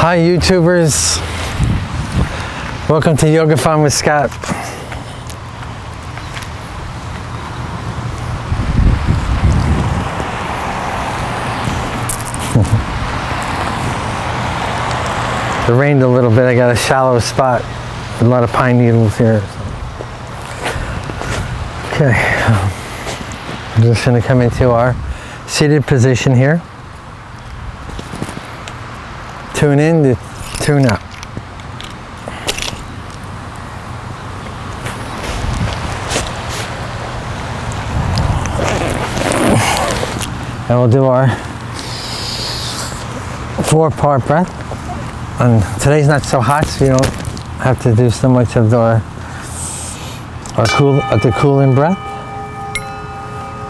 Hi YouTubers, welcome to Yoga Fun with Scott. It rained a little bit. I got a shallow spot, a lot of pine needles here. Okay, I'm just going to come into our seated position here. Tune in to tune out. And we'll do our 4-part breath. And today's not so hot, so you don't have to do so much of the cooling breath.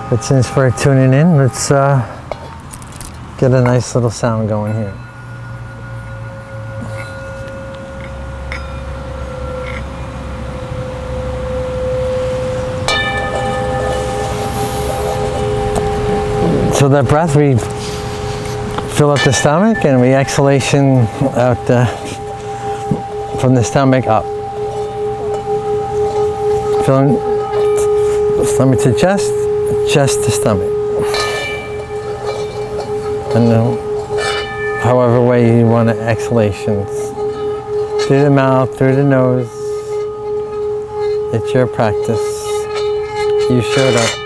But since we're tuning in, let's get a nice little sound going here. So that breath, we fill up the stomach and we exhalation out from the stomach up. Filling stomach to chest, chest to stomach. And however way you want to exhalations. Through the mouth, through the nose. It's your practice. You showed up.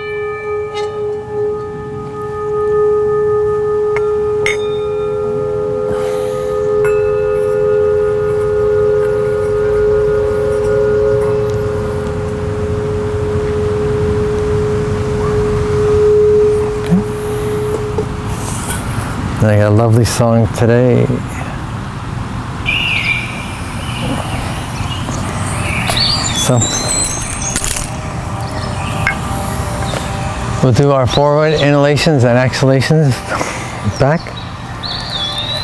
I got a lovely song today. So we'll do our forward inhalations and exhalations. Back.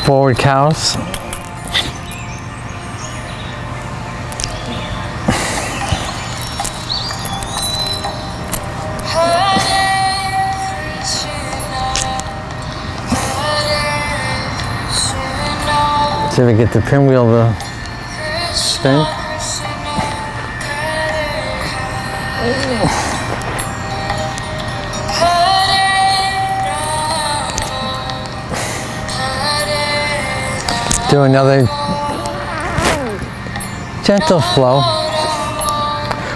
Forward cows. See if we get the pinwheel to spin. Do another gentle flow.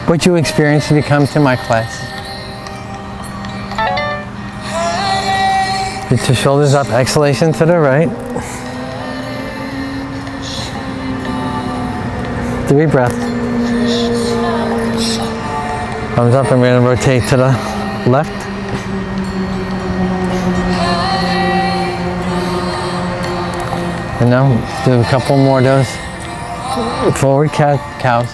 What you experience if you come to my class. Get your shoulders up, exhalation to the right. 3 breaths. Thumbs up, I'm going to rotate to the left. And now do a couple more of those. Forward cows.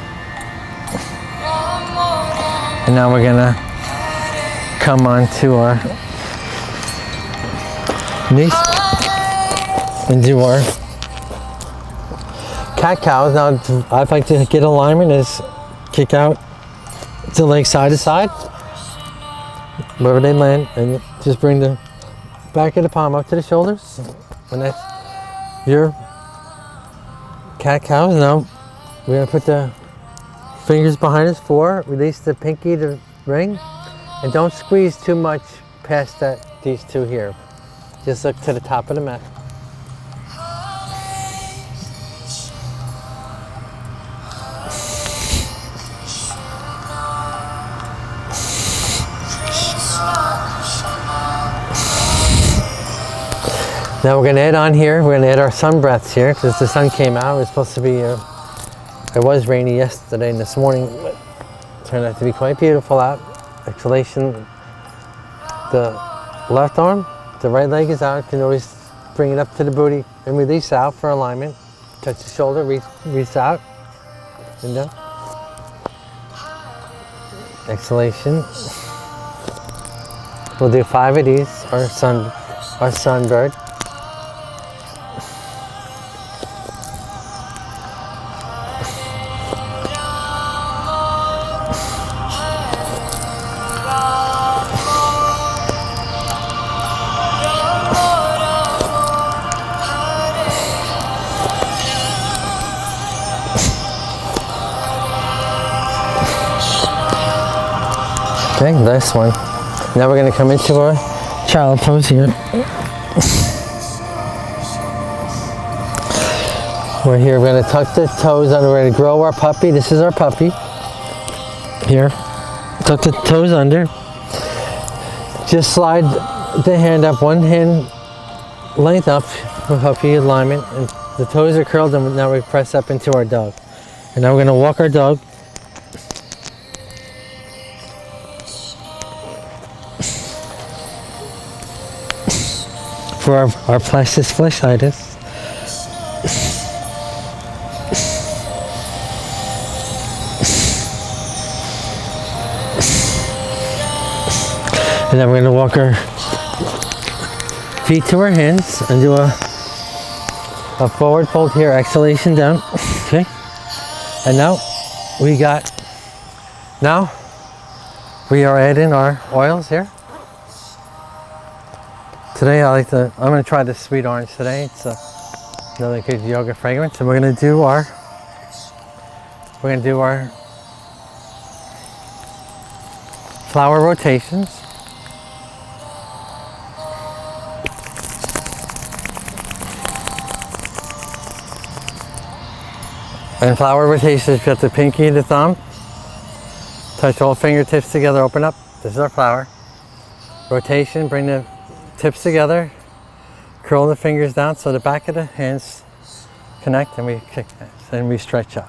And now we're going to come on to our knees and do our cat cows. Now, I'd like to get alignment is kick out the leg side to side, wherever they land, and just bring the back of the palm up to the shoulders. And that's your cat cows. Now, we're going to put the fingers behind us. 4, release the pinky to ring, and don't squeeze too much past these 2 here. Just look to the top of the mat. Now we're going to add on here, we're going to add our sun breaths here because the sun came out. It was supposed to be, it was rainy yesterday and this morning, but it turned out to be quite beautiful out. Exhalation, the left arm, the right leg is out. You can always bring it up to the booty and release out for alignment. Touch the shoulder, reach out and down. Exhalation. We'll do 5 of these, our sunbird. Okay, last one. Now we're going to come into our child pose here. We're here, we're going to tuck the toes under, we're going to grow our puppy. This is our puppy. Here, tuck the toes under. Just slide the hand up, one hand length up for puppy alignment. And the toes are curled, and now we press up into our dog. And now we're going to walk our dog. For our plexus fasciitis. And then we're going to walk our feet to our hands and do a forward fold here, exhalation down. Okay. And now we are adding our oils here. Today I'm going to try the sweet orange today. It's another good yoga fragrance. And we're going to do our flower rotations. And flower rotations, you got the pinky and the thumb. Touch all fingertips together, open up. This is our flower. Rotation, bring the tips together. Curl the fingers down so the back of the hands connect, and we kick and we stretch out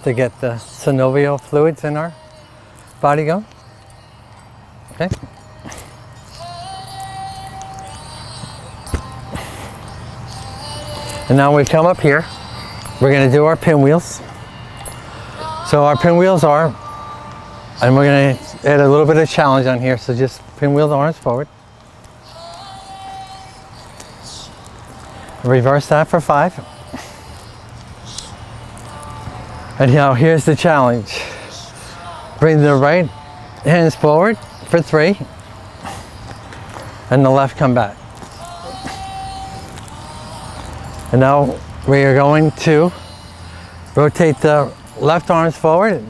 to get the synovial fluids in our body going. Okay. And now we come up here. We're going to do our pinwheels. So our pinwheels are, and we're going to add a little bit of challenge on here. So just pinwheel the arms forward. Reverse that for 5. And now here's the challenge. Bring the right hands forward for 3. And the left come back. And now we are going to rotate the left arms forward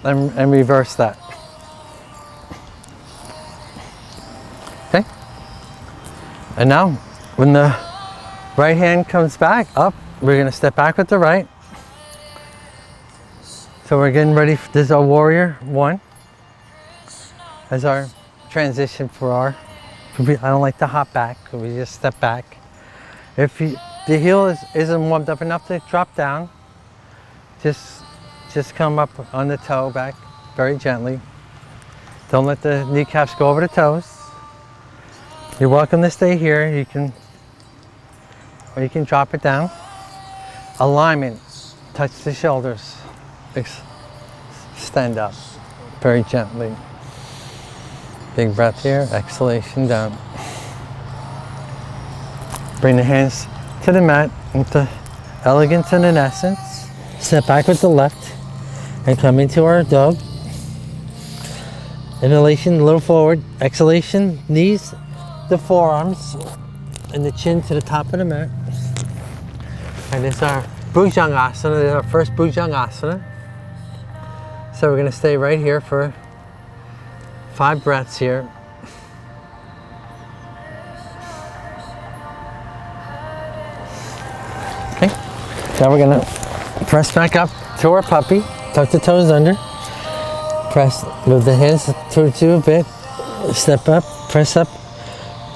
and reverse that. Okay? And now, when the right hand comes back up, we're going to step back with the right. So we're getting ready. This is our warrior 1 as our transition for our, I don't like to hop back, we just step back. If the heel isn't warmed up enough to drop down, just come up on the toe back very gently. Don't let the kneecaps go over the toes. You're welcome to stay here. Or you can drop it down. Alignment, touch the shoulders. Stand up very gently. Big breath here, exhalation down. Bring the hands to the mat into elegance and in essence. Step back with the left and come into our dog. Inhalation, a little forward. Exhalation, knees, the forearms, and the chin to the top of the mat. And this is our Bhujangasana. This is our first Bhujangasana. So we're going to stay right here for 5 breaths here. Okay. Now we're going to press back up to our puppy. Tuck the toes under. Press, move the hands towards you a bit. Step up, press up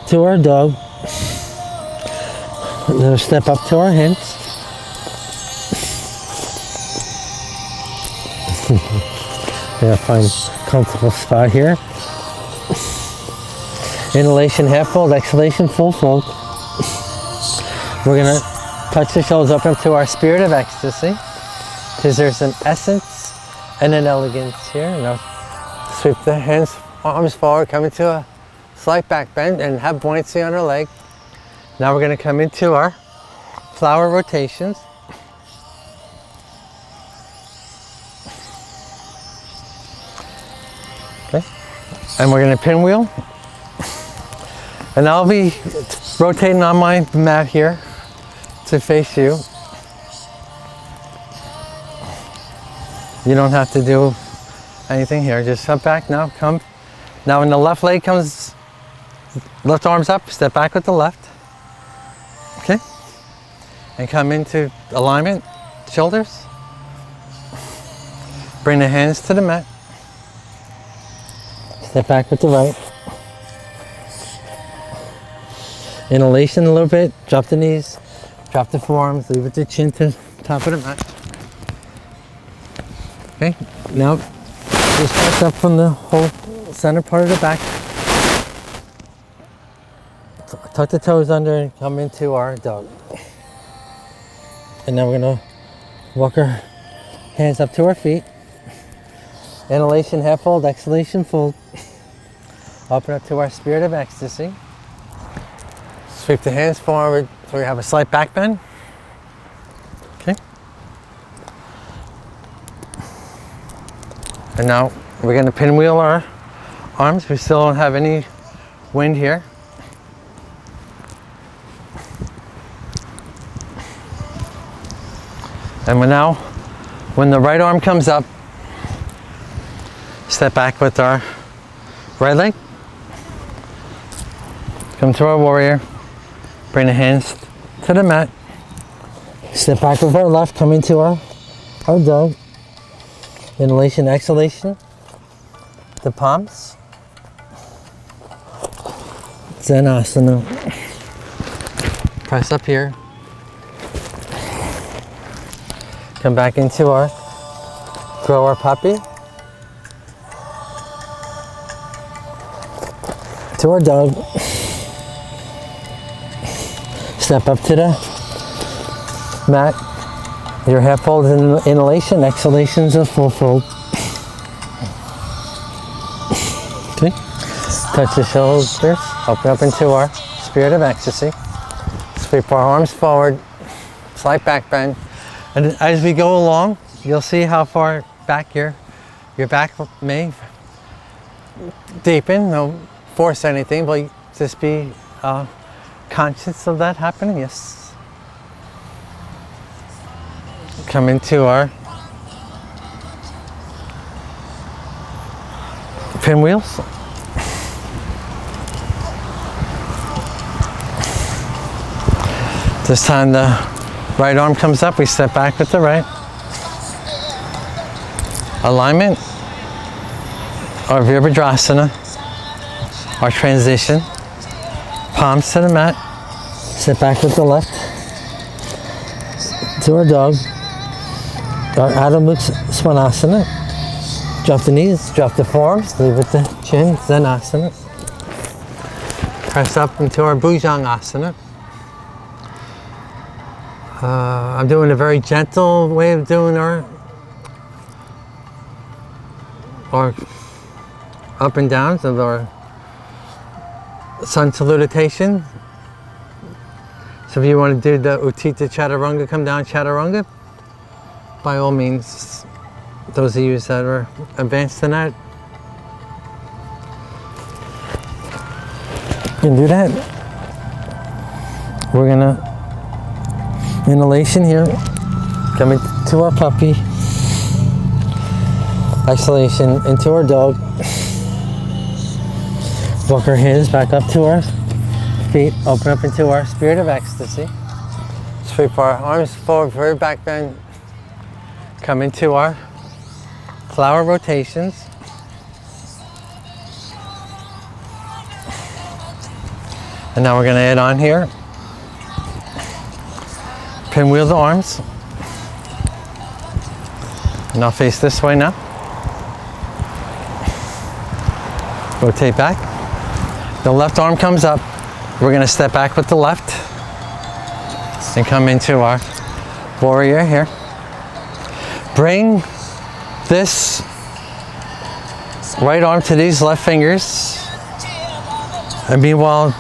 to our dog. Now step up to our hands. Yeah, find a comfortable spot here. Inhalation, half fold. Exhalation, full fold. We're going to touch the shoulders up into our spirit of ecstasy, because there's an essence and an elegance here. Now sweep the hands, arms forward, come into a slight back bend and have buoyancy on our leg. Now we're going to come into our flower rotations. Okay. And we're going to pinwheel. And I'll be rotating on my mat here to face you. You don't have to do anything here. Just step back now, come. Now when the left leg comes, left arm's up, step back with the left. Okay? And come into alignment, shoulders. Bring the hands to the mat. Step back with the right. Inhalation a little bit, drop the knees, drop the forearms, leave it the chin to top of the mat. Okay, now just press up from the whole center part of the back. Tuck the toes under and come into our dog. And now we're gonna walk our hands up to our feet. Inhalation, half fold, exhalation, fold. Open up to our spirit of ecstasy. Sweep the hands forward so we have a slight back bend. Okay. And now we're going to pinwheel our arms. We still don't have any wind here. And now, when the right arm comes up, step back with our right leg. Come to our warrior. Bring the hands to the mat. Step back with our left. Come into our dog. Inhalation, exhalation. The palms. Zanasana. Press up here. Come back into our throw our puppy. To our dog. Step up to the mat. Your half fold is inhalation, exhalation is a full fold. Okay. Touch the shoulders, open up into our spirit of ecstasy. Sweep our arms forward, slight back bend. And as we go along, you'll see how far back your back may deepen. Don't force anything, but just be conscious of that happening. Yes. Come into our pinwheels. This time the right arm comes up, we step back with the right. Alignment, our Virabhadrasana, our transition. Palms to the mat. Sit back with the left. To our dog. Our Adho Mukha Svanasana. Drop the knees, drop the forearms, leave it the chin, Zanasana. Press up into our Bhujangasana. I'm doing a very gentle way of doing our up and downs of our sun salutation. So if you want to do the Utthita Chaturanga, come down Chaturanga, by all means, those of you that are advanced in that, you can do that. We're gonna inhalation here, coming to our puppy, exhalation into our dog. Walk our hands back up to our feet, open up into our spirit of ecstasy. Sweep our arms forward, very back bend. Come into our flower rotations. And now we're going to add on here. Pinwheel the arms. And I'll face this way now. Rotate back. The left arm comes up. We're going to step back with the left and come into our warrior here. Bring this right arm to these left fingers. And meanwhile,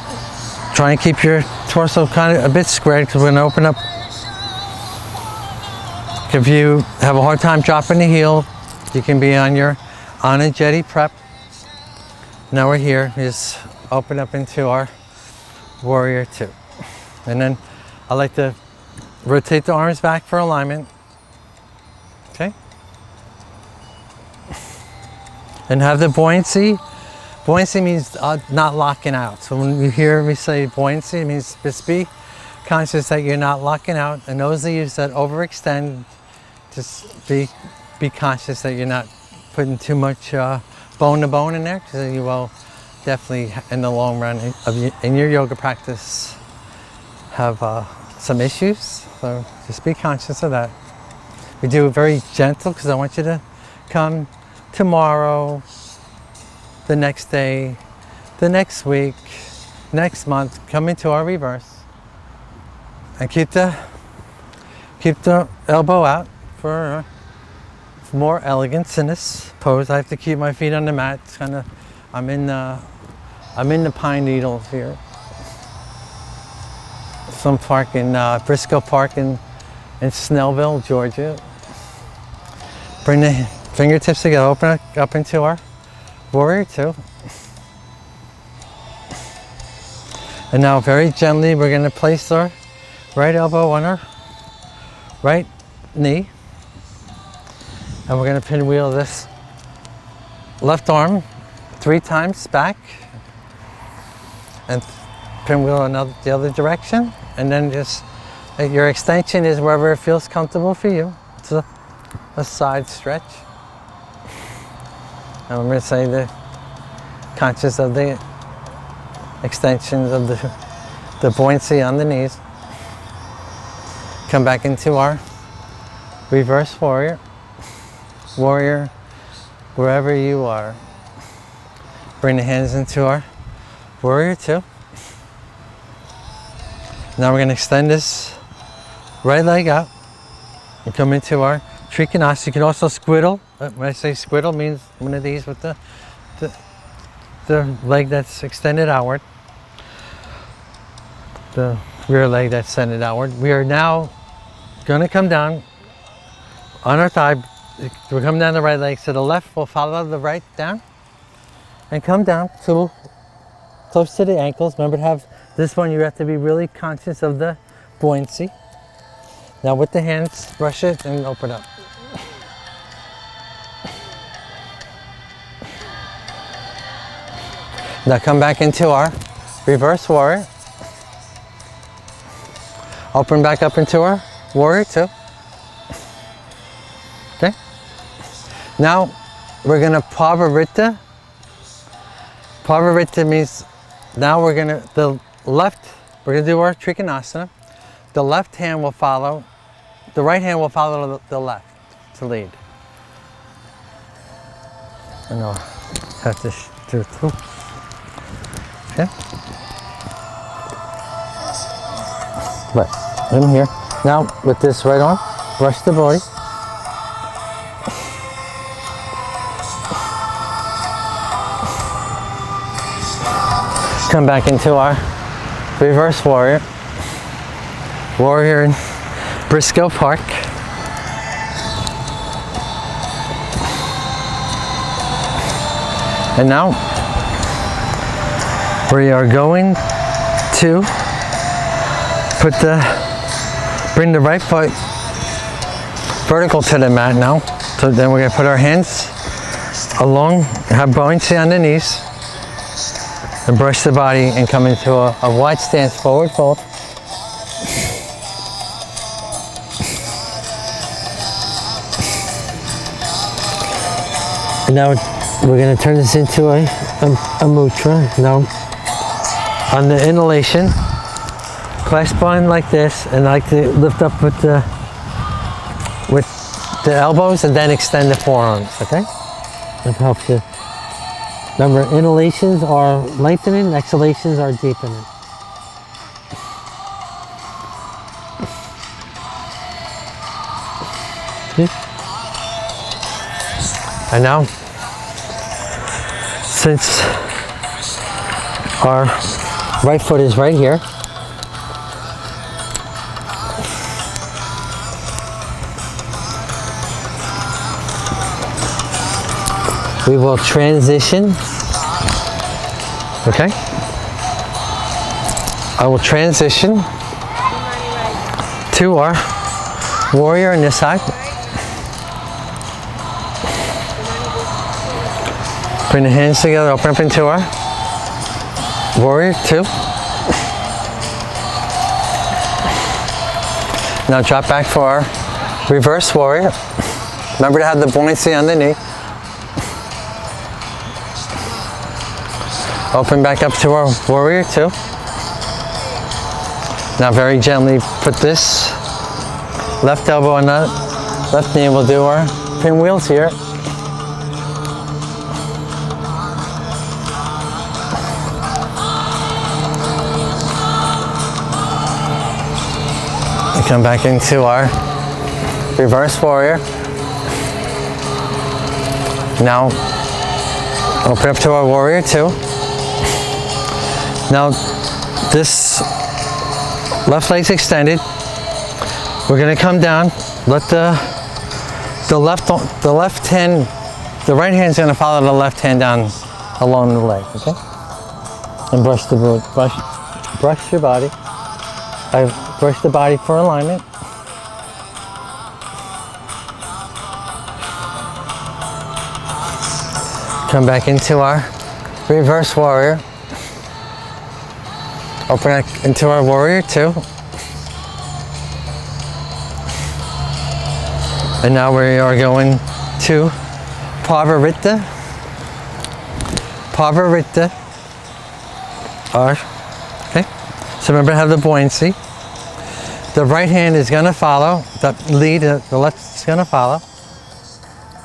try and keep your torso kind of a bit squared because we're going to open up. If you have a hard time dropping the heel, you can be on your Anajeti prep. Now we're here. Just open up into our warrior two. And then I like to rotate the arms back for alignment. Okay? and have the buoyancy. Buoyancy means not locking out. So when you hear me say buoyancy, it means just be conscious that you're not locking out. And those of you that overextend, just be conscious that you're not putting too much bone to bone in there, because you will definitely, in the long run, in your yoga practice, have some issues. So just be conscious of that. We do it very gentle because I want you to come tomorrow, the next day, the next week, next month, come into our reverse and keep the elbow out for more elegance in this pose. I have to keep my feet on the mat. It's kind of, I'm in the pine needles here. Some park in Briscoe Park in Snellville, Georgia. Bring the fingertips together, open it up into our warrior two. And now very gently, we're going to place our right elbow on our right knee. And we're going to pinwheel this left arm 3 times back. And pinwheel the other direction. And then just, your extension is wherever it feels comfortable for you. It's a side stretch. And I'm going to say conscious of the extensions of the buoyancy on the knees. Come back into our reverse warrior. Warrior, wherever you are. Bring the hands into our warrior two. Now we're going to extend this right leg out and come into our Trikonasana. You can also squiddle. When I say squiddle, means one of these with the leg that's extended outward. The rear leg that's extended outward. We are now going to come down on our thigh. We're coming down the right leg, so the left will follow the right down and come down to close to the ankles. Remember to have this one, you have to be really conscious of the buoyancy. Now with the hands, brush it and open up. Now come back into our reverse warrior. Open back up into our warrior two. Okay. Now we're going to Pavarita. Pavarita means now we're going to, we're going to do our Trikonasana. The left hand will follow, the right hand will follow the left to lead. And I'll have to do it too. Okay. Right, in here. Now with this right arm, brush the body. Come back into our reverse warrior. Warrior in Briscoe Park. And now we are going to bring the right foot vertical to the mat now. So then we're going to put our hands along, have buoyancy on the knees, and brush the body and come into a wide stance, forward fold. And now we're going to turn this into a mudra. Now on the inhalation, clasp on like this, and I like to lift up with the elbows and then extend the forearms, okay? That helps you. Remember, inhalations are lengthening, exhalations are deepening. Okay. And now, since our right foot is right here, we will transition. Okay? I will transition to our warrior on this side. Bring the hands together, open up into our warrior two. Now drop back for our reverse warrior. Remember to have the buoyancy on the knee. Open back up to our warrior two. Now very gently put this left elbow on the left knee. We'll do our pinwheels here. And come back into our reverse warrior. Now open up to our warrior two. Now this left leg's extended. We're going to come down. Let the left hand, the right hand's going to follow the left hand down along the leg. Okay. And brush your body. I brush the body for alignment. Come back into our reverse warrior. Open into our warrior two. And now we are going to Pavarita. Okay. So remember to have the buoyancy. The right hand is going to follow. The lead, the left is going to follow.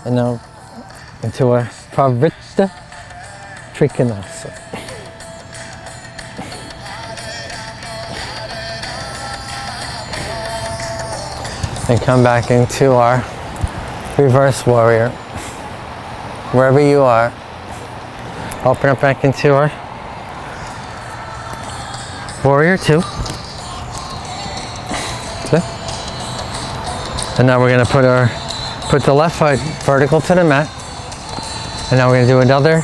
And now into our Pavarita Trikonasana. And come back into our reverse warrior. Wherever you are, open up back into our warrior two. Okay. And now we're going to put the left foot vertical to the mat. And now we're going to do another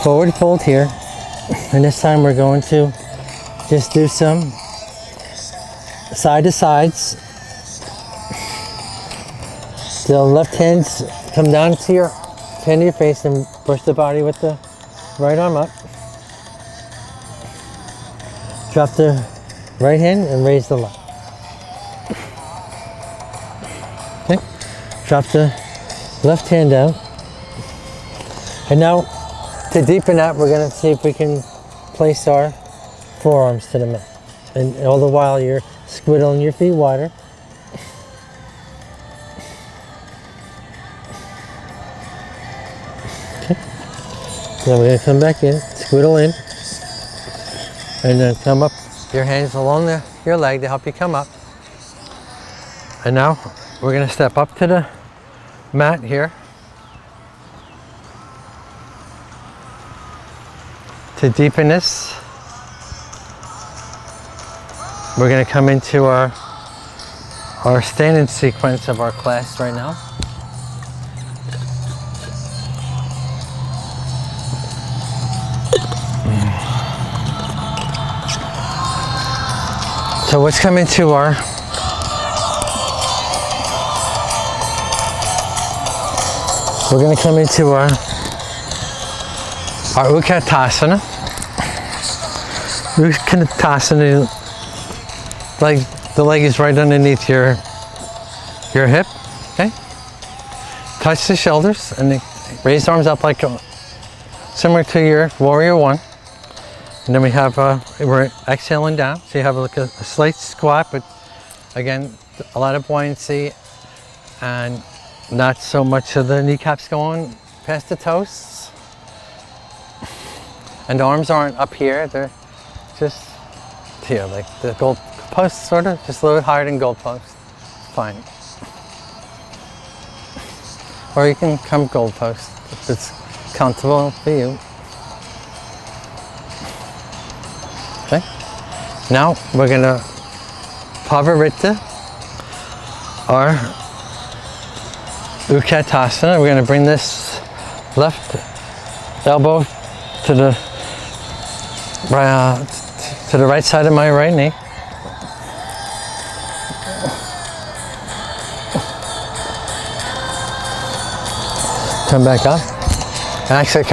forward fold here. And this time we're going to just do some side to sides. The left hands come down to your hand to your face and push the body with the right arm up. Drop the right hand and raise the left. Okay. Drop the left hand down. And now to deepen that, we're going to see if we can place our forearms to the mat. And all the while you're squiddling your feet wider. Then we're going to come back in, squiddle in, and then come up, your hands along your leg to help you come up. And now we're going to step up to the mat here to deepen this. We're going to come into our standing sequence of our class right now. So let's come into our Utkatasana. Utkatasana, like the leg is right underneath your hip. Okay. Touch the shoulders and raise the arms up like similar to your warrior one. And then we have, we're exhaling down. So you have like a slight squat, but again, a lot of buoyancy and not so much of the kneecaps going past the toes. And the arms aren't up here, they're just here, like the goal post sort of, just a little bit higher than goal post. Fine. Or you can come goal post if it's comfortable for you. Okay. Now we're gonna Pavarita or Utkatasana. We're gonna bring this left elbow to the right side of my right knee. Come back up. And actually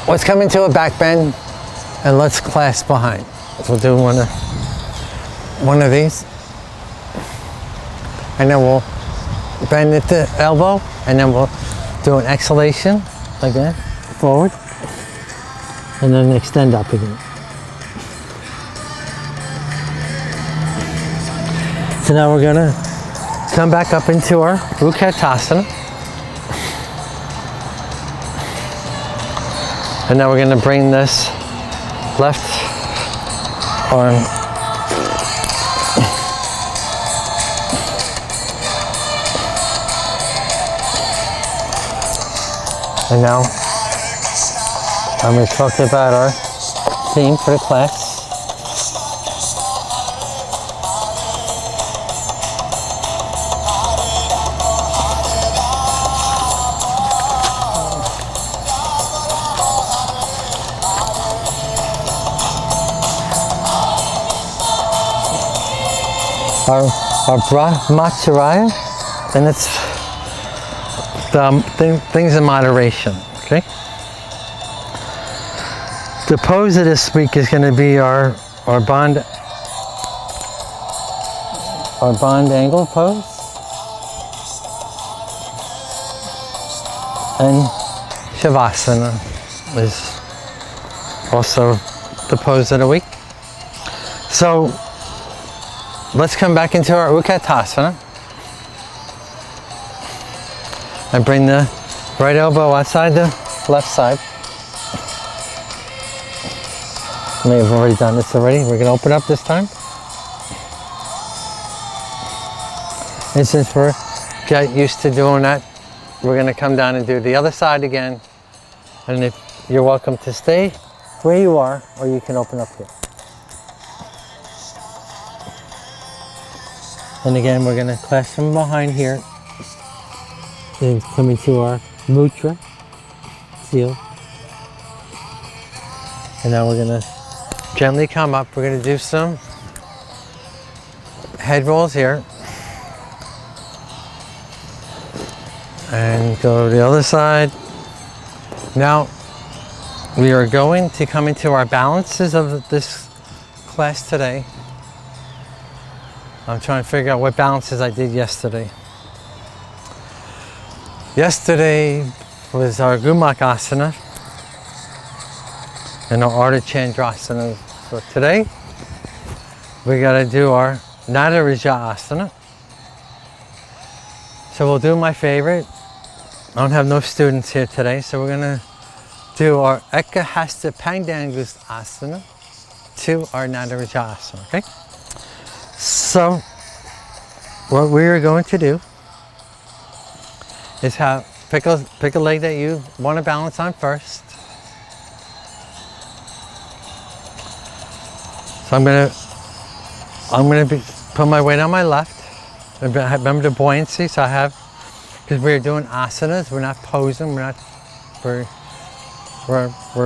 let's come into a back bend and let's clasp behind. So we'll do one of these. And then we'll bend at the elbow, and then we'll do an exhalation like that, forward, and then extend up again. So now we're gonna come back up into our Utkatasana. And now we're gonna bring this left arm and now I'm going to talk about our theme for the class. Our brahmacharya, and it's things in moderation, okay? The pose of this week is going to be our bond angle pose, and shavasana is also the pose of the week. So let's come back into our Utkatasana and bring the right elbow outside the left side. I may have already done this already. We're going to open up this time. And since we're get used to doing that, we're going to come down and do the other side again. And if you're welcome to stay where you are, or you can open up here. And again, we're going to clasp from behind here and come into our mudra, seal. And now we're going to gently come up. We're going to do some head rolls here. And go to the other side. Now, we are going to come into our balances of this class today. I'm trying to figure out what balances I did yesterday. Yesterday was our Gumakasana and our Ardha Chandrasana. So today, we got to do our Nataraja Asana. So we'll do my favorite. I don't have no students here today, so we're going to do our Ekahasta Pandangus Asana to our Nataraja Asana, okay? So, what we're going to do is pick a leg that you want to balance on first. So I'm gonna put my weight on my left. Remember the buoyancy. So I have, because we're doing asanas, we're not posing. We're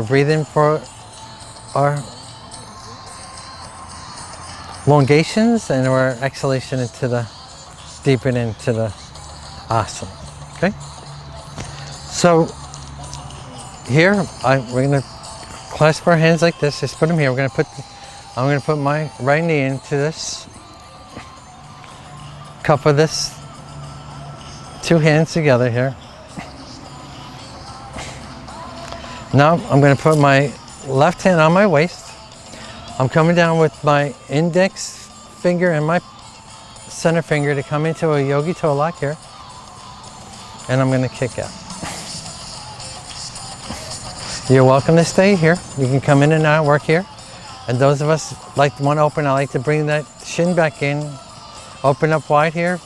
breathing for our elongations and our exhalation into the deepen into the asana. Okay. So here we're gonna clasp our hands like this. Just put them here. I'm gonna put my right knee into this cup of this. Two hands together here. Now I'm going to put my left hand on my waist. I'm coming down with my index finger and my center finger to come into a yogi toe lock here. And I'm going to kick out. You're welcome to stay here. You can come in and out, work here. And those of us like want to open, I like to bring that shin back in. Open up wide here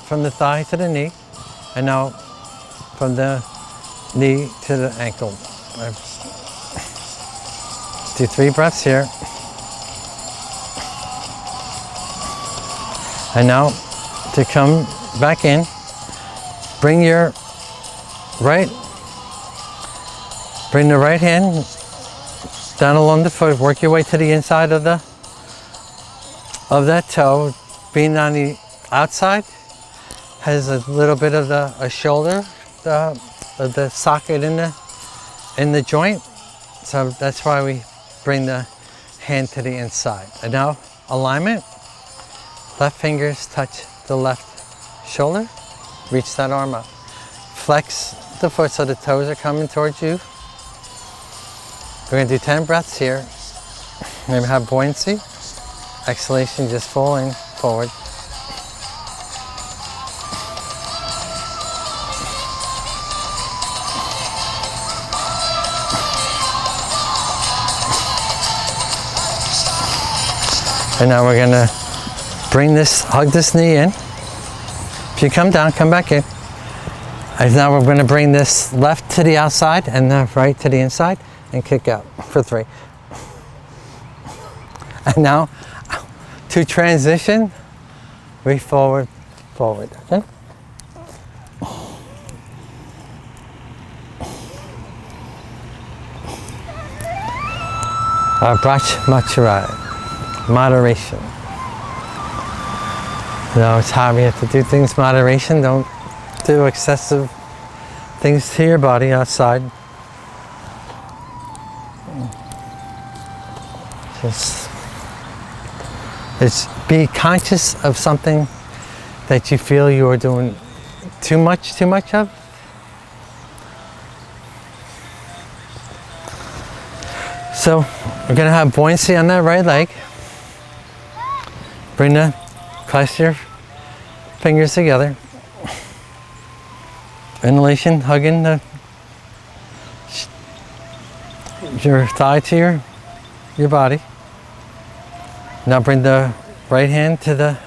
from the thigh to the knee. And now from the knee to the ankle. Do 3 breaths here. And now to come back in, bring the right hand down along the foot, work your way to the inside of that toe. Being on the outside has a little bit of a shoulder, the socket in in the joint, so that's why we bring the hand to the inside. And now alignment, left fingers touch the left shoulder, reach that arm up. Flex the foot so the toes are coming towards you. We're gonna do 10 breaths here. Maybe have buoyancy. Exhalation, just falling forward. And now we're gonna bring this, hug this knee in. If you come down, come back in. And now we're gonna bring this left to the outside and the right to the inside and kick out for 3. And now, to transition, we forward, okay? Brahmacharya. Moderation. No, it's hard. We have to do things moderation. Don't do excessive things to your body outside. Just be conscious of something that you feel you are doing too much of. So we're gonna have buoyancy on that right leg. Clasp your fingers together. Inhalation, hugging your thigh to your body. Now bring the right hand to the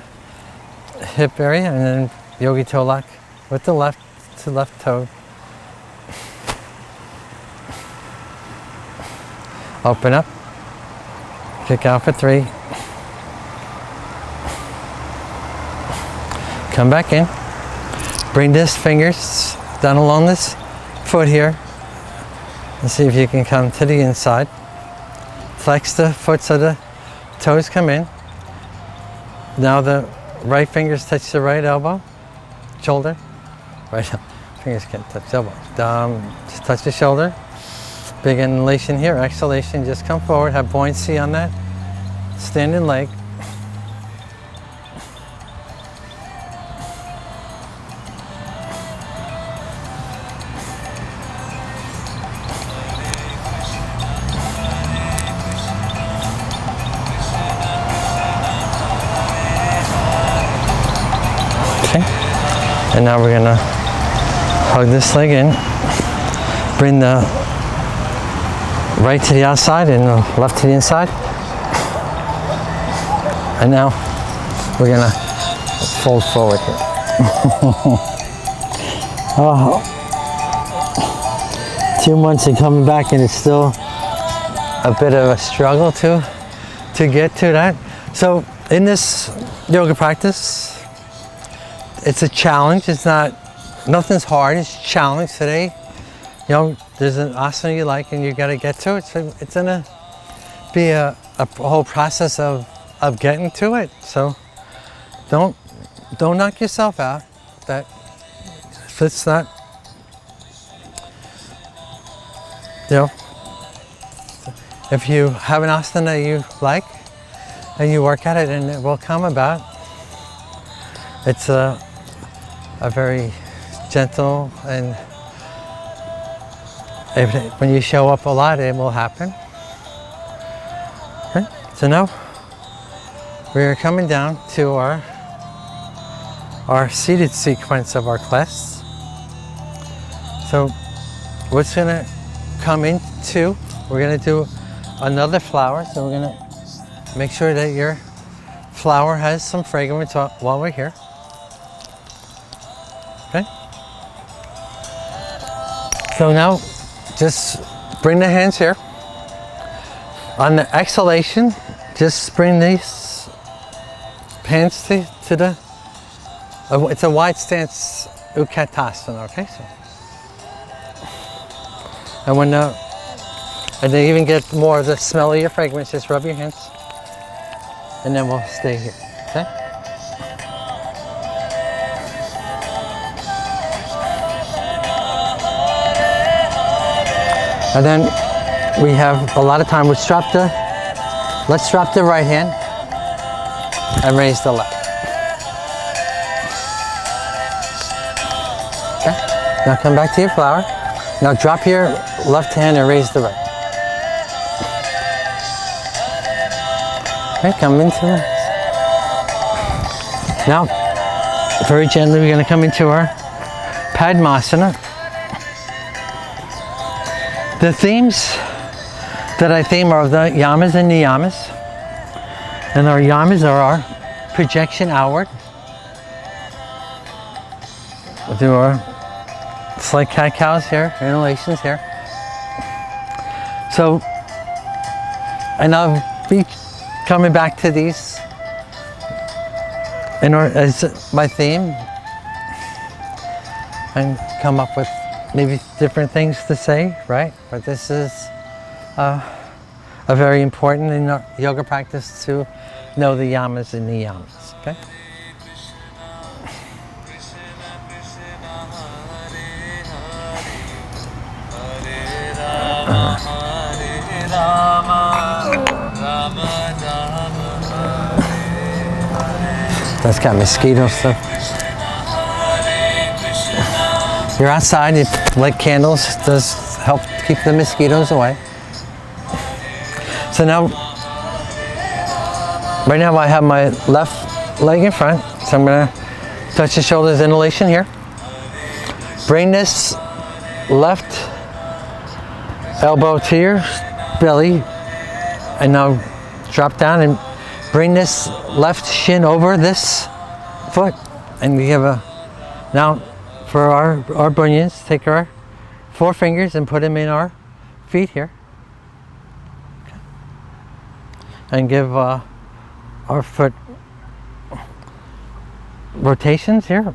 hip area and then yogi toe lock with the left to left toe. Open up. Kick out for 3. Come back in. Bring this fingers down along this foot here. And see if you can come to the inside. Flex the foot so the toes come in. Now the right fingers touch the right elbow, shoulder. Right fingers can't touch the elbow. Just touch the shoulder. Big inhalation here, exhalation, just come forward, have buoyancy on that standing leg. Okay, and now we're gonna hug this leg in, bring the right to the outside and left to the inside. And now we're gonna fold forward here. Oh, 2 months of coming back and it's still a bit of a struggle to get to that. So in this yoga practice, it's a challenge. It's nothing's hard, it's a challenge today. You know, there's an asana you like and you got to get to it. So it's gonna be a whole process of getting to it. So don't knock yourself out. That if it's not, you know, if you have an asana that you like and you work at it and it will come about. It's a very gentle and when you show up a lot, it will happen. Okay, so now we're coming down to our seated sequence of our class. So what's gonna come into, we're gonna do another flower. So we're gonna make sure that your flower has some fragrance while we're here. Okay. So now, just bring the hands here. On the exhalation, just bring these hands to the, it's a wide stance Utkatasana, okay? So, and then even get more of the smell of your fragrance, just rub your hands. And then we'll stay here, okay? And then we have a lot of time. Let's drop the right hand and raise the left. Okay. Now come back to your flower. Now drop your left hand and raise the right. Okay, come into it. Now, very gently, we're going to come into our Padmasana. The themes that I theme are the yamas and niyamas. And our yamas are our projection outward. We'll do our slight cat-cows here, inhalations here. So, and I'll be coming back to these as my theme and come up with maybe different things to say, right? But this is a very important in our yoga practice to know the yamas and niyamas, okay? That's got mosquito stuff. You're outside, you light candles, does help keep the mosquitoes away. So now, right now I have my left leg in front, so I'm gonna touch the shoulders, inhalation here. Bring this left elbow to your belly, and now drop down and bring this left shin over this foot, and we have a, now for our bunions, take our 4 fingers and put them in our feet here. Okay. And give our foot rotations here.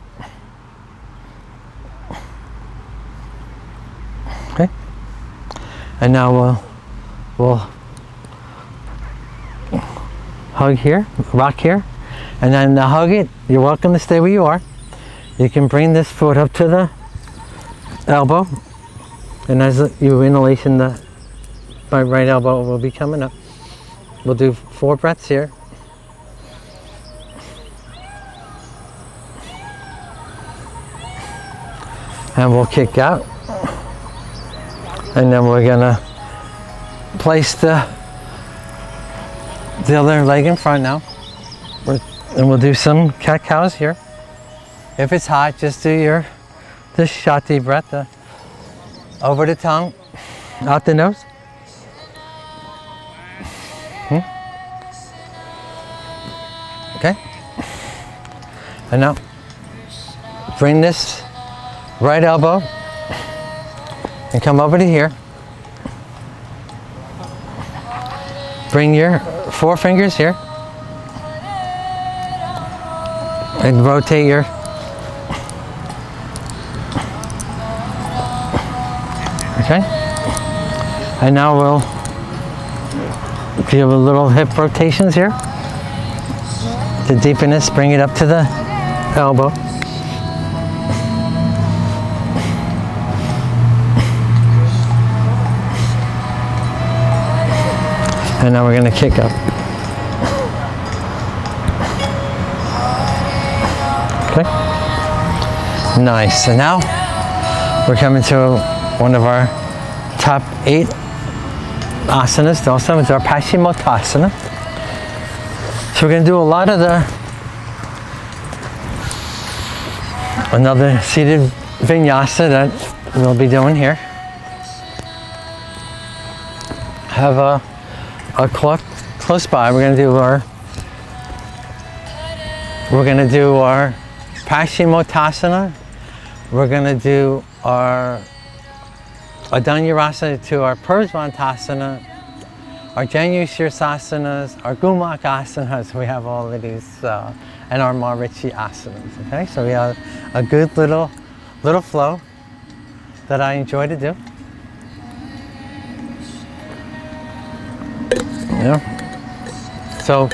Okay. And now we'll hug here, rock here, and then hug it. You're welcome to stay where you are. You can bring this foot up to the elbow, and as you inhalation, my right elbow will be coming up. We'll do 4 breaths here. And we'll kick out. And then we're gonna place the other leg in front now. And we'll do some cat-cows here. If it's hot, just do the shati breath, over the tongue, out the nose. Okay. And now, bring this right elbow and come over to here. Bring your 4 fingers here and rotate your okay. And now we'll give a little hip rotations here to deepen this, bring it up to the elbow. And now we're going to kick up. Okay. Nice. So now we're coming to one of our top 8 asanas. Also, it's our Paschimottanasana. So we're going to do a lot of another seated vinyasa that we'll be doing here. Have a cloth close by. We're going to do our Paschimottanasana. We're going to do our Adanyarasana to our Parsvantasana, our Janu Shirsasanas, our Gumak asanas. We have all of these, and our Marichi asanas. Okay, so we have a good little flow that I enjoy to do. Yeah. So,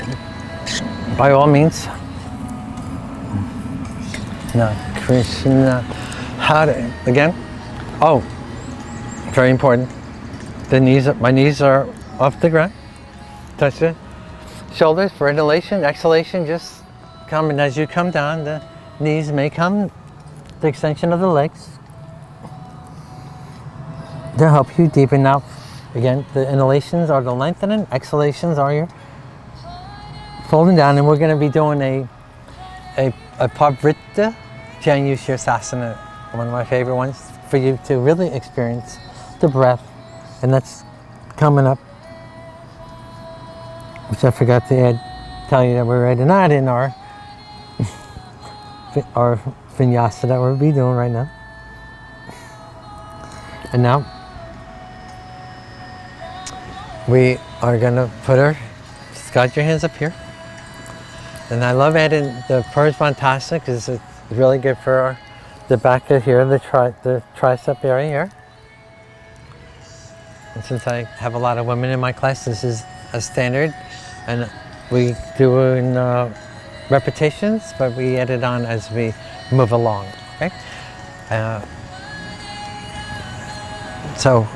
by all means, no, Krishna, Hare, again. Oh, very important. my knees are off the ground. Touch the shoulders for inhalation. Exhalation, just come, and as you come down, the knees may come, the extension of the legs, to help you deepen out. Again, the inhalations are the lengthening, exhalations are your folding down, and we're going to be doing a Pavrita Janu Shirsasana, one of my favorite ones, for you to really experience the breath, and that's coming up, which I forgot to tell you that we're not in our vinyasa that we'll be doing right now. And now we are gonna put just got your hands up here. And I love adding the Parsvantasana because it's really good for the back of here, the tricep area here. And since I have a lot of women in my class, this is a standard, and we do in repetitions, but we add it on as we move along. Okay. So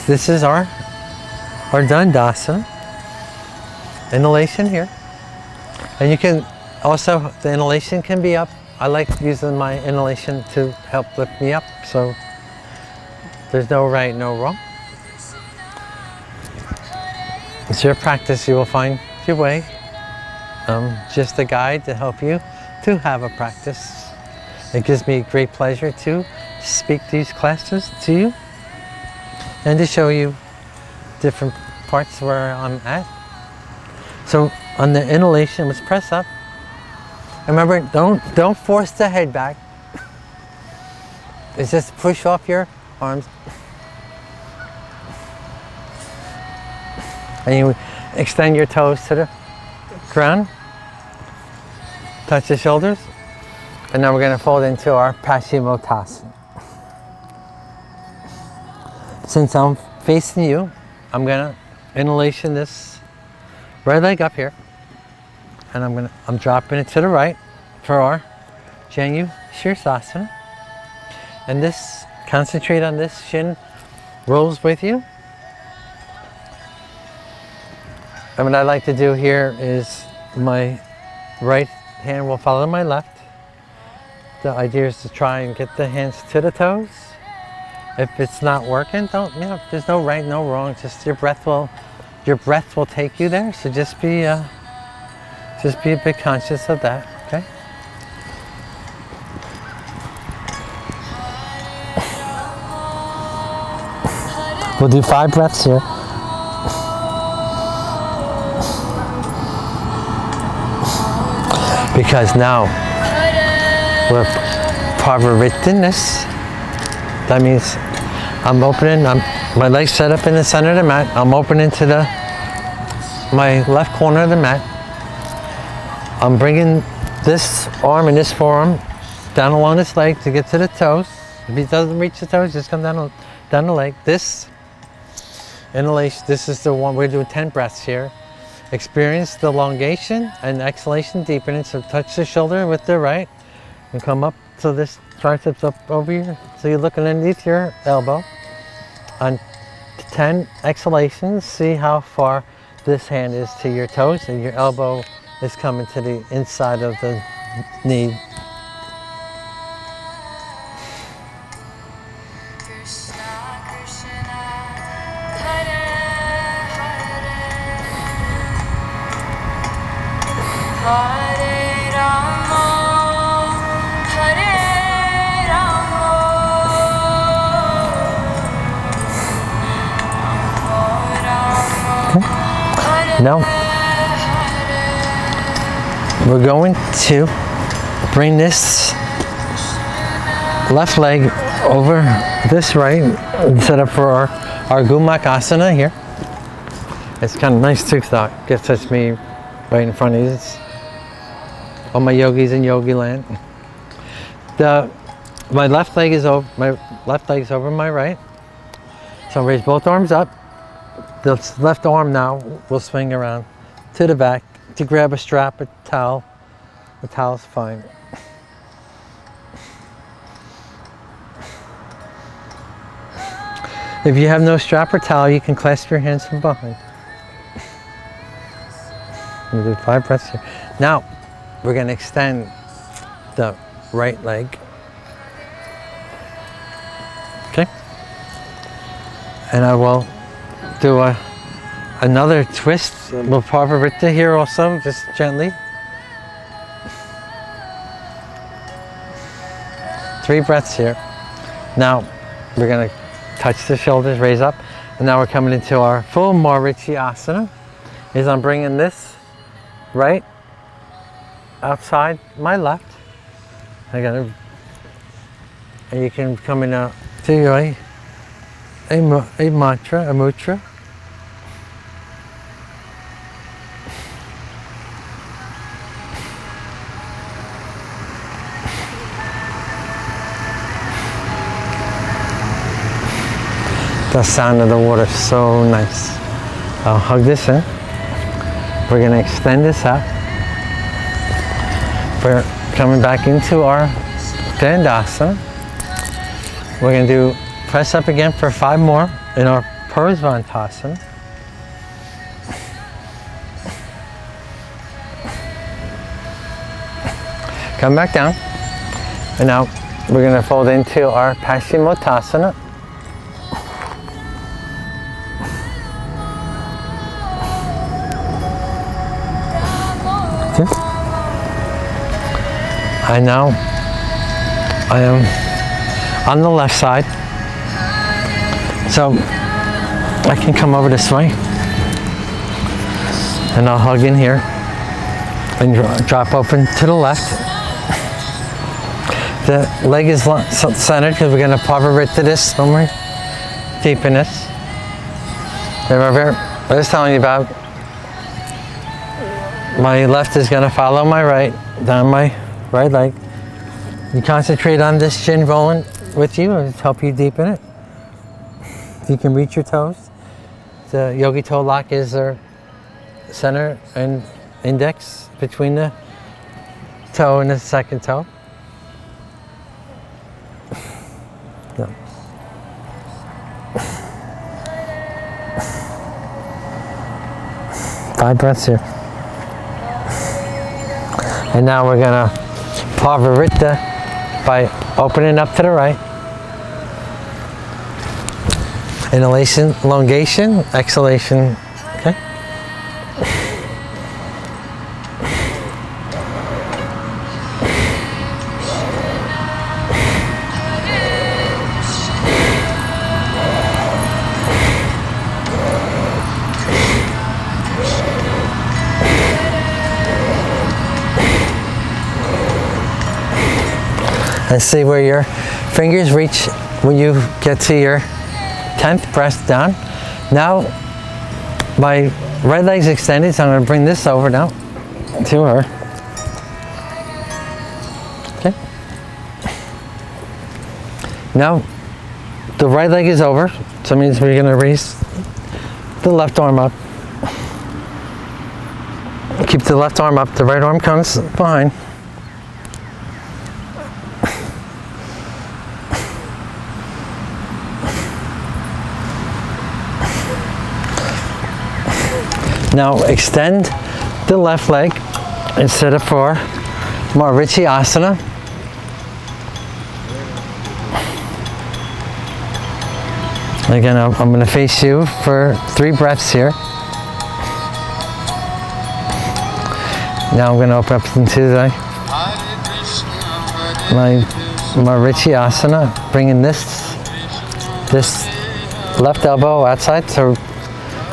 this is our Dandasana. Inhalation here. And you can also, the inhalation can be up. I like using my inhalation to help lift me up, so there's no right, no wrong. It's your practice, you will find your way. Just a guide to help you to have a practice. It gives me great pleasure to speak these classes to you and to show you different parts where I'm at. So on the inhalation, let's press up. Remember, don't force the head back. It's just push off your arms. And you extend your toes to the ground. Touch the shoulders. And now we're going to fold into our Paschimottanasana. Since I'm facing you, I'm going to inhalation this right leg up here. And I'm dropping it to the right for our Janu Shirsasana. And this, concentrate on this, shin rolls with you. And what I like to do here is my right hand will follow my left. The idea is to try and get the hands to the toes. If it's not working, there's no right, no wrong. Just your breath will take you there. So just be a bit conscious of that. Okay. We'll do 5 breaths here. Because now we're Pavaritanas. That means I'm opening, my legs set up in the center of the mat. I'm opening to my left corner of the mat. I'm bringing this arm and this forearm down along this leg to get to the toes. If it doesn't reach the toes, just come down the leg. This inhalation, this is the one, we're doing 10 breaths here. Experience the elongation and exhalation deepening. So touch the shoulder with the right and come up so this triceps up over here. So you're looking underneath your elbow. On 10 exhalations, see how far this hand is to your toes, and your elbow is coming to the inside of the knee. Now, we're going to bring this left leg over this right and set up for our Gumakasana here. It's kind of nice too, because it gets touch me right in front of you. It's all my yogis in yogi land. My left leg is over my right. So raise both arms up. The left arm now will swing around to the back to grab a strap, a towel. The towel's fine. If you have no strap or towel, you can clasp your hands from behind. You do 5 breaths here. Now, we're going to extend the right leg. Okay? And I will do another twist. We'll Parvarita here also, just gently. 3 breaths here. Now, we're going to touch the shoulders, raise up. And now we're coming into our full Marichi Asana. I'm bringing this right outside my left. And you can come in to a mantra, a mudra. The sound of the water is so nice. I'll hug this in. We're going to extend this out. We're coming back into our Dandasana. We're going to do press up again for 5 more in our Parsvantasana. Come back down. And now we're going to fold into our Paschimottanasana. And now I am on the left side, so I can come over this way and I'll hug in here and drop open to the left. The leg is centered because we're going to Parvarita this when we deepen this. Remember, I was telling you about my left is going to follow my right, down my right leg. You concentrate on this shin rolling with you and help you deepen it. You can reach your toes. The yogi toe lock is our center and index between the toe and the second toe. Yeah. 5 breaths here. And now we're gonna Parvarita by opening up to the right. Inhalation, elongation, exhalation, okay? And see where your fingers reach when you get to your 10th breath down. Now, my right leg's extended, so I'm going to bring this over now to her. Okay. Now, the right leg is over, so it means we're going to raise the left arm up. Keep the left arm up, the right arm comes behind. Now extend the left leg and set it for Marichi Asana. Again, I'm going to face you for 3 breaths here. Now I'm going to open up into my Marichi Asana, bringing this left elbow outside. So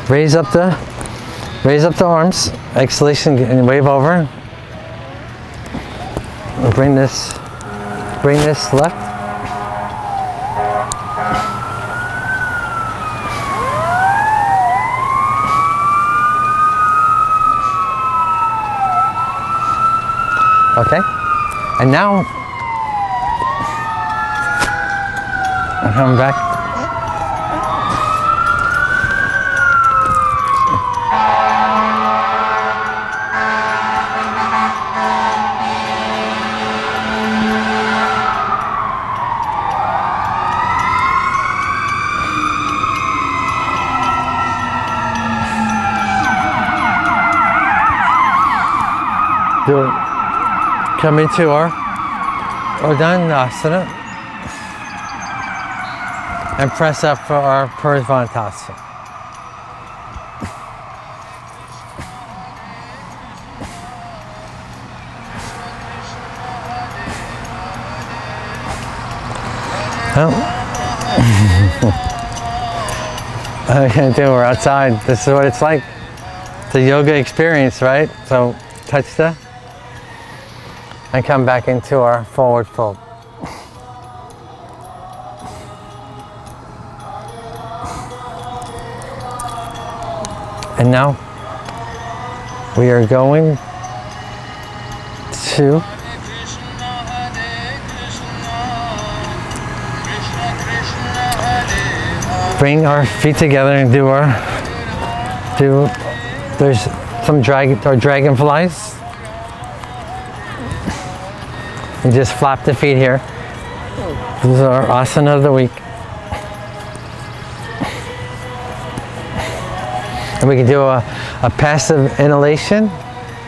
raise up the arms, exhalation, and wave over. Bring this left. Okay, and now I'm coming back. come into our Urdhvanasana and press up for our Purvantasana. I can't do it. We're outside. This is what it's like. It's a yoga experience, right? So touch the and come back into our forward fold. And now we are going to bring our feet together and there's some dragonflies. And just flap the feet here. This is our asana of the week. And we can do a passive inhalation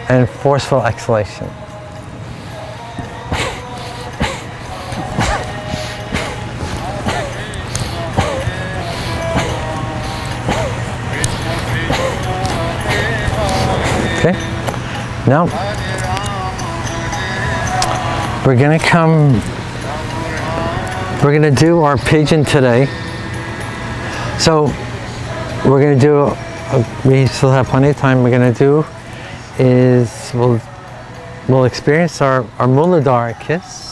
and forceful exhalation. Okay, now we're gonna do our pigeon today. So we're gonna do, we still have plenty of time. We're gonna do is, we'll experience our Muladhara kiss.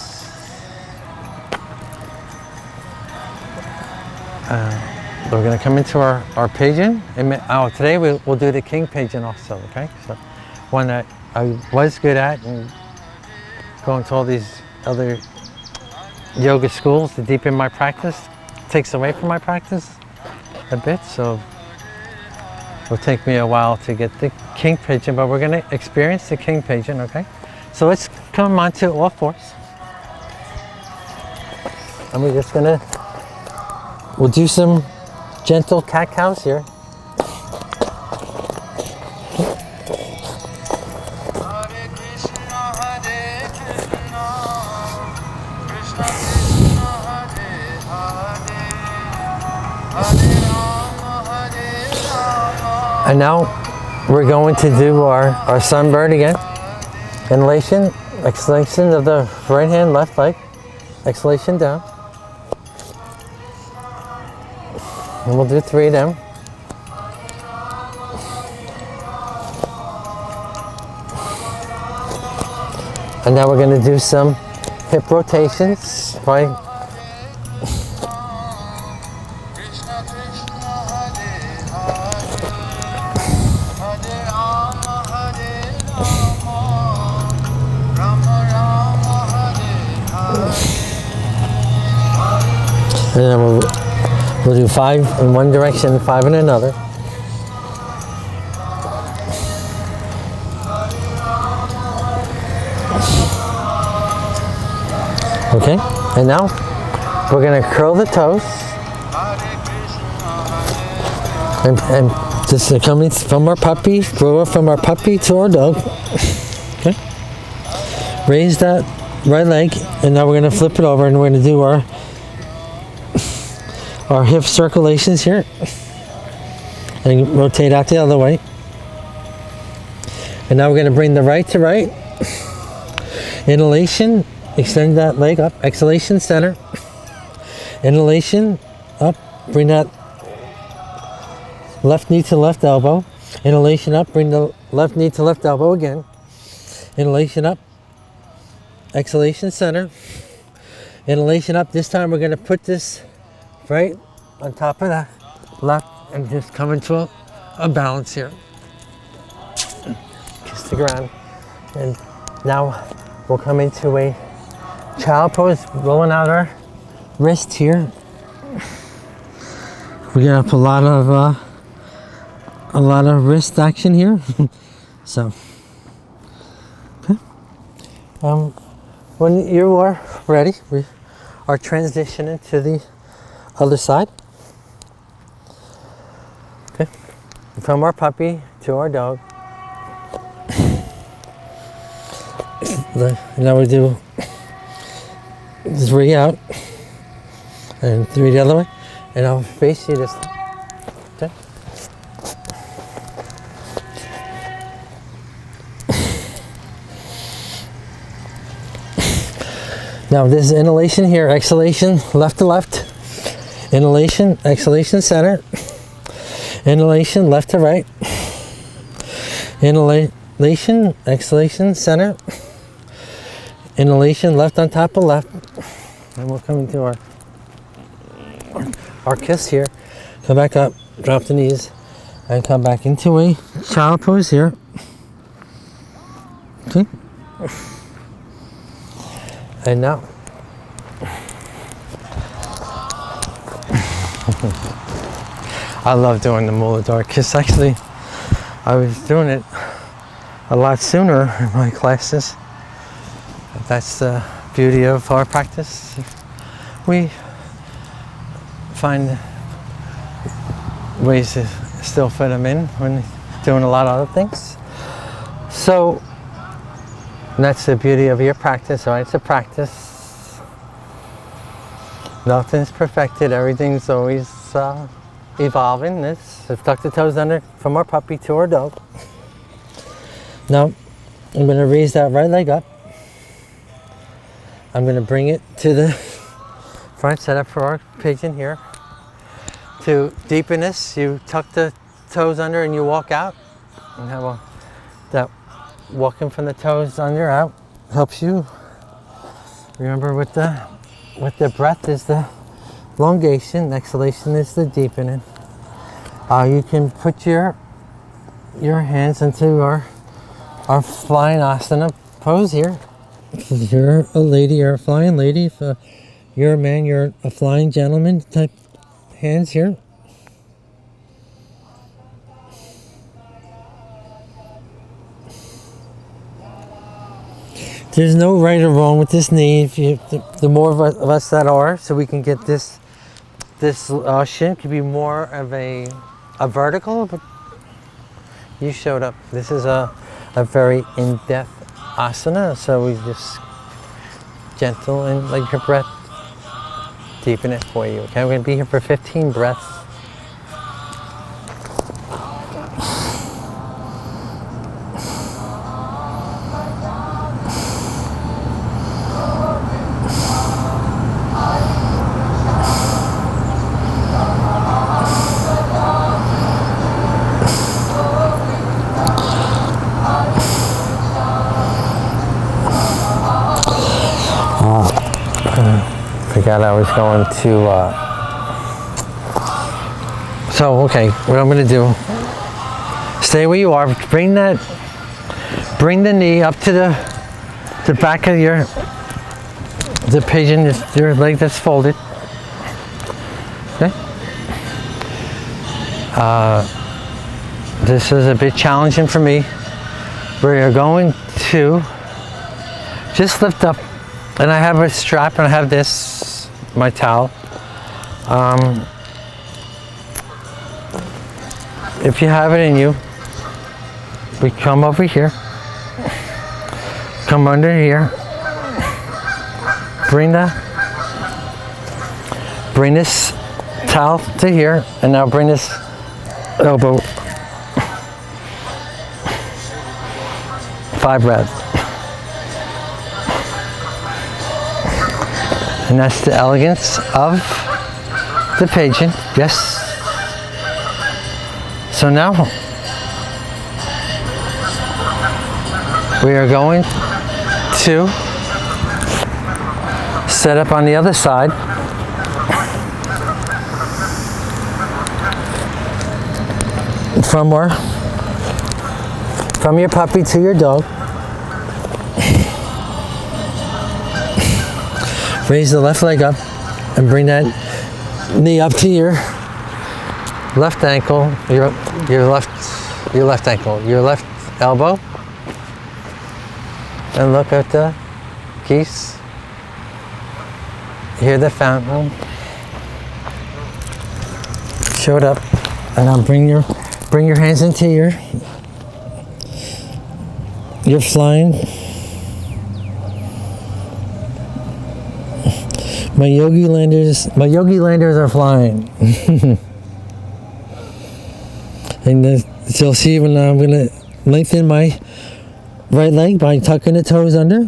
We're gonna come into our pigeon. Today we'll do the king pigeon also, okay? So one that I was good at and going to all these other yoga schools to deepen my practice. Takes away from my practice a bit, so it'll take me a while to get the king pigeon, but we're gonna experience the king pigeon, okay? So let's come onto all fours. And we're just we'll do some gentle cat-cows here. And now we're going to do our sunbird again. Inhalation, exhalation of the right hand, left leg. Exhalation down. And we'll do 3 of them. And now we're going to do some hip rotations, right? And then we'll do 5 in one direction, 5 in another. Okay, and now we're going to curl the toes. And just coming from our puppy, grow up from our puppy to our dog. Okay. Raise that right leg, and now we're going to flip it over and we're going to do our hip circulations here. And rotate out the other way. And now we're going to bring the right to right. Inhalation, extend that leg up. Exhalation, center. Inhalation, up. Bring that left knee to left elbow. Inhalation up. Bring the left knee to left elbow again. Inhalation up. Exhalation, center. Inhalation up. This time we're going to put this right on top of that left and just come into a balance here. Kiss the ground. And now we'll come into a child pose, rolling out our wrist here. We got a lot of wrist action here. So, okay. When you are ready, we are transitioning to the other side. Okay. From our puppy to our dog. Now we do 3 out and 3 the other way, and I'll face you this time. Okay. Now this is inhalation here, exhalation left to left, inhalation, exhalation center, inhalation left to right, inhalation, exhalation center, inhalation left on top of left, and we'll come into our kiss here. Come back up, drop the knees, and come back into a child pose here. Okay. And now, I love doing the Muladhara kiss. Actually, I was doing it a lot sooner in my classes. That's the beauty of our practice. We find ways to still fit them in when doing a lot of other things. So that's the beauty of your practice, right? It's a practice. Nothing's perfected. Everything's always evolving. This, I've tucked the toes under from our puppy to our dog. Now, I'm going to raise that right leg up. I'm going to bring it to the front, set up for our pigeon here. To deepen this, you tuck the toes under and you walk out. And have that walking from the toes under out helps you. Remember, with the breath is the elongation, exhalation is the deepening. You can put your hands into our flying asana pose here. If you're a lady, you're a flying lady. If you're a man, you're a flying gentleman type hands here. There's no right or wrong with this knee. If the more of us that are, so we can get this shin could be more of a vertical, but you showed up. This is a very in-depth asana, so we just gentle and let your breath deepen it for you. Okay, we're going to be here for 15 breaths. Forgot I was going to, so okay, what I'm going to do, stay where you are, bring the knee up to the back of the pigeon, your leg that's folded, okay? This is a bit challenging for me. We're going to just lift up. And I have a strap, and I have this, my towel. If you have it in you, we come over here, come under here, bring this towel to here, and now bring this elbow 5 breaths. And that's the elegance of the pigeon. Yes. So now we are going to set up on the other side. From your puppy to your dog. Raise the left leg up and bring that knee up to your left ankle, your left ankle, your left elbow, and look at the geese. Hear the fountain. Show it up, and now bring your hands into your flying My yogi landers are flying. And so you'll see when I'm gonna lengthen my right leg by tucking the toes under.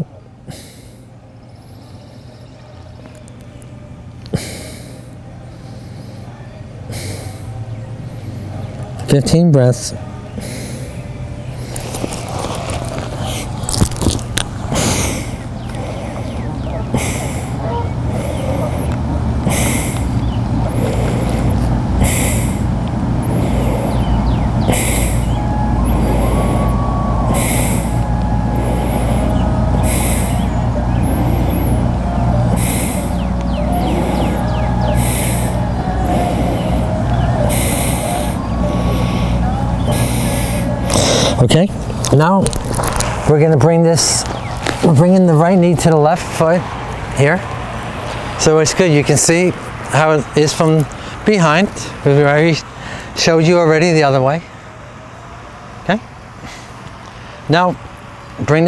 "15 breaths. Okay, now we're gonna bring we're bringing the right knee to the left foot here. So it's good, you can see how it is from behind. We already showed you already the other way. Okay, now bring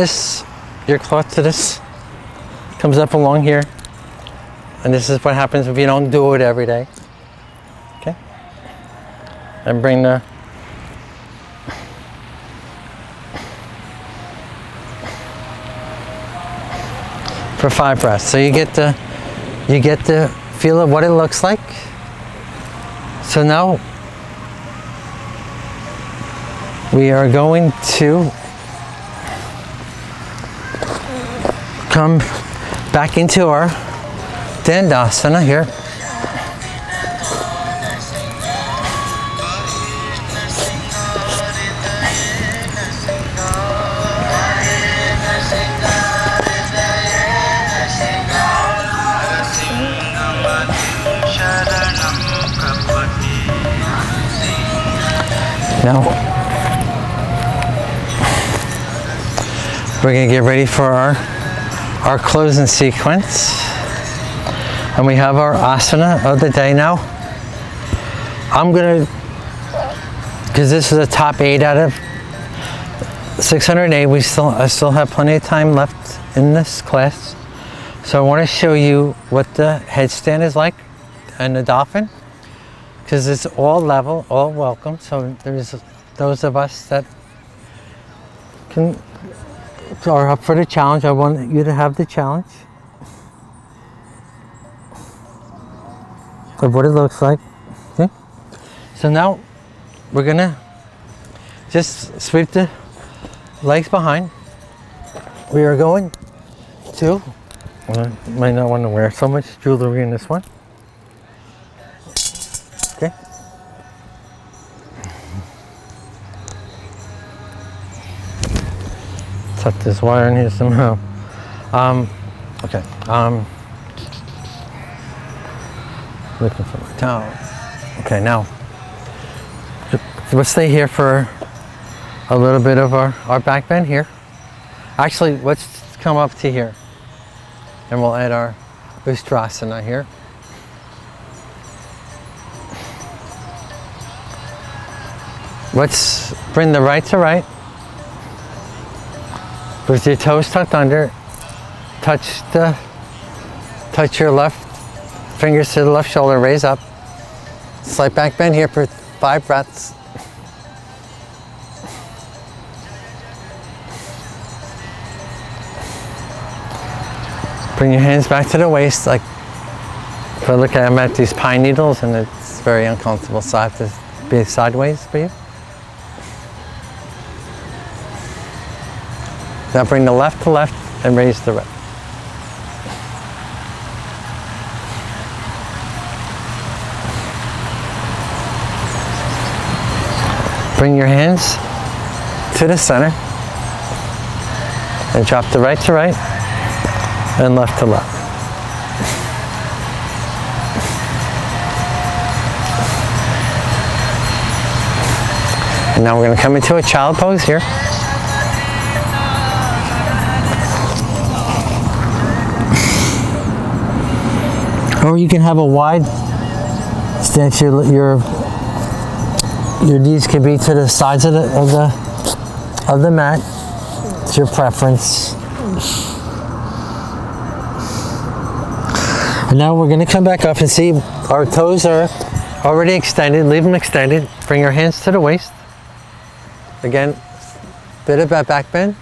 your cloth to this, comes up along here. And this is what happens if you don't do it every day. Okay, and bring for 5 breaths. So you get the feel of what it looks like. So now we are going to come back into our Dandasana here. Now, we're going to get ready for our closing sequence. And we have our asana of the day now. I'm going to, because this is a top 8 out of 608, I still have plenty of time left in this class. So I want to show you what the headstand is like and the dolphin. Because it's all level, all welcome. So there's those of us that are up for the challenge. I want you to have the challenge of what it looks like. Okay. So now we're gonna just sweep the legs behind. We are going to, might not want to wear so much jewelry in this one. Okay. Tuck this wire in here somehow. Okay. Looking for my towel. Okay, now we'll stay here for a little bit of our back bend here. Actually, let's come up to here, and we'll add our Ustrasana here. Let's bring the right to right. With your toes tucked under, touch your left fingers to the left shoulder, raise up. Slight back bend here for 5 breaths. Bring your hands back to the waist. Like, if I look at, I'm at these pine needles and it's very uncomfortable, so I have to be sideways for you. Now bring the left to left and raise the right. Bring your hands to the center and drop the right to right and left to left. And now we're going to come into a child pose here. Or you can have a wide stance. Your knees can be to the sides of the mat. It's your preference. And now we're going to come back up and see our toes are already extended. Leave them extended. Bring your hands to the waist. Again, bit of that back bend.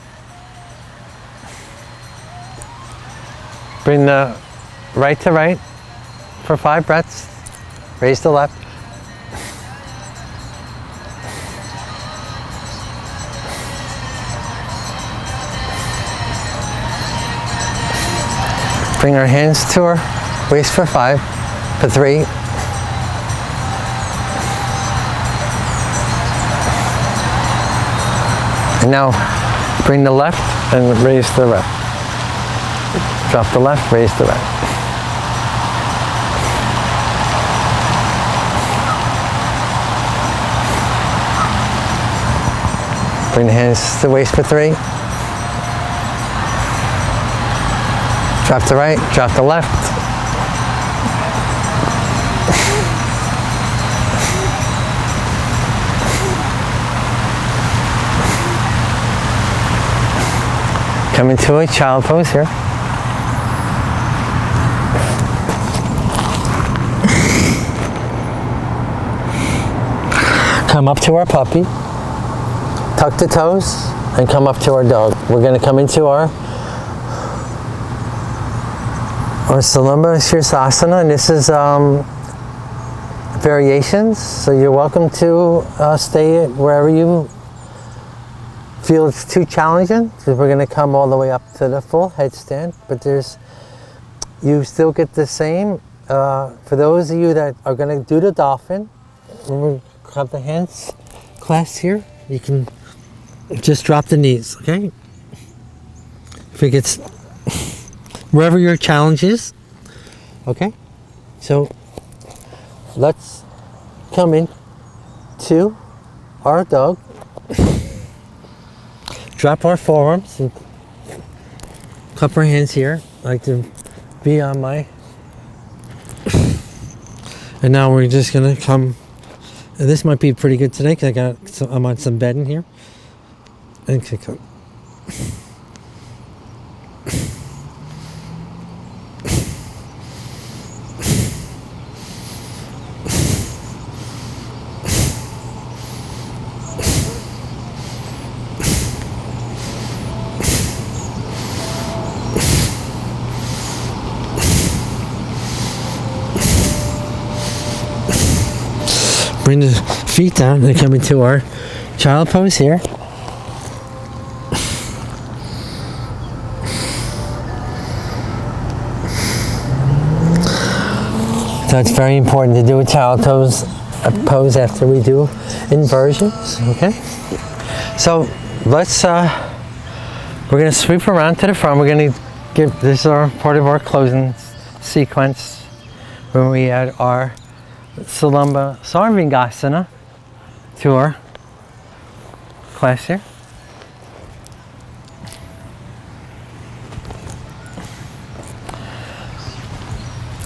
Bring the right to right for 5 breaths. Raise the left. Bring our hands to our waist for 5, for 3. And now bring the left and raise the right. Drop the left, raise the right. Bring the hands to the waist for 3. Drop the right, drop the left. Come into a child pose here. Come up to our puppy. Tuck the toes and come up to our dog. We're going to come into our Salamba Shirsasana, and this is variations. So you're welcome to stay wherever you feel it's too challenging, because we're going to come all the way up to the full headstand, but you still get the same. For those of you that are going to do the dolphin, remember, have the hands clasped here. You can just drop the knees, okay? If it gets wherever your challenge is, okay? So let's come in to our dog. Drop our forearms and cup our hands here. I like to be on my. And now we're just gonna come. And this might be pretty good today because I'm on some bedding here. And kick up. Bring the feet down and come into our child pose here. So it's very important to do a child pose after we do inversions, okay? So let's, we're gonna sweep around to the front. We're gonna give, this is our part of our closing sequence when we add our Salamba Sarvingasana to our class here.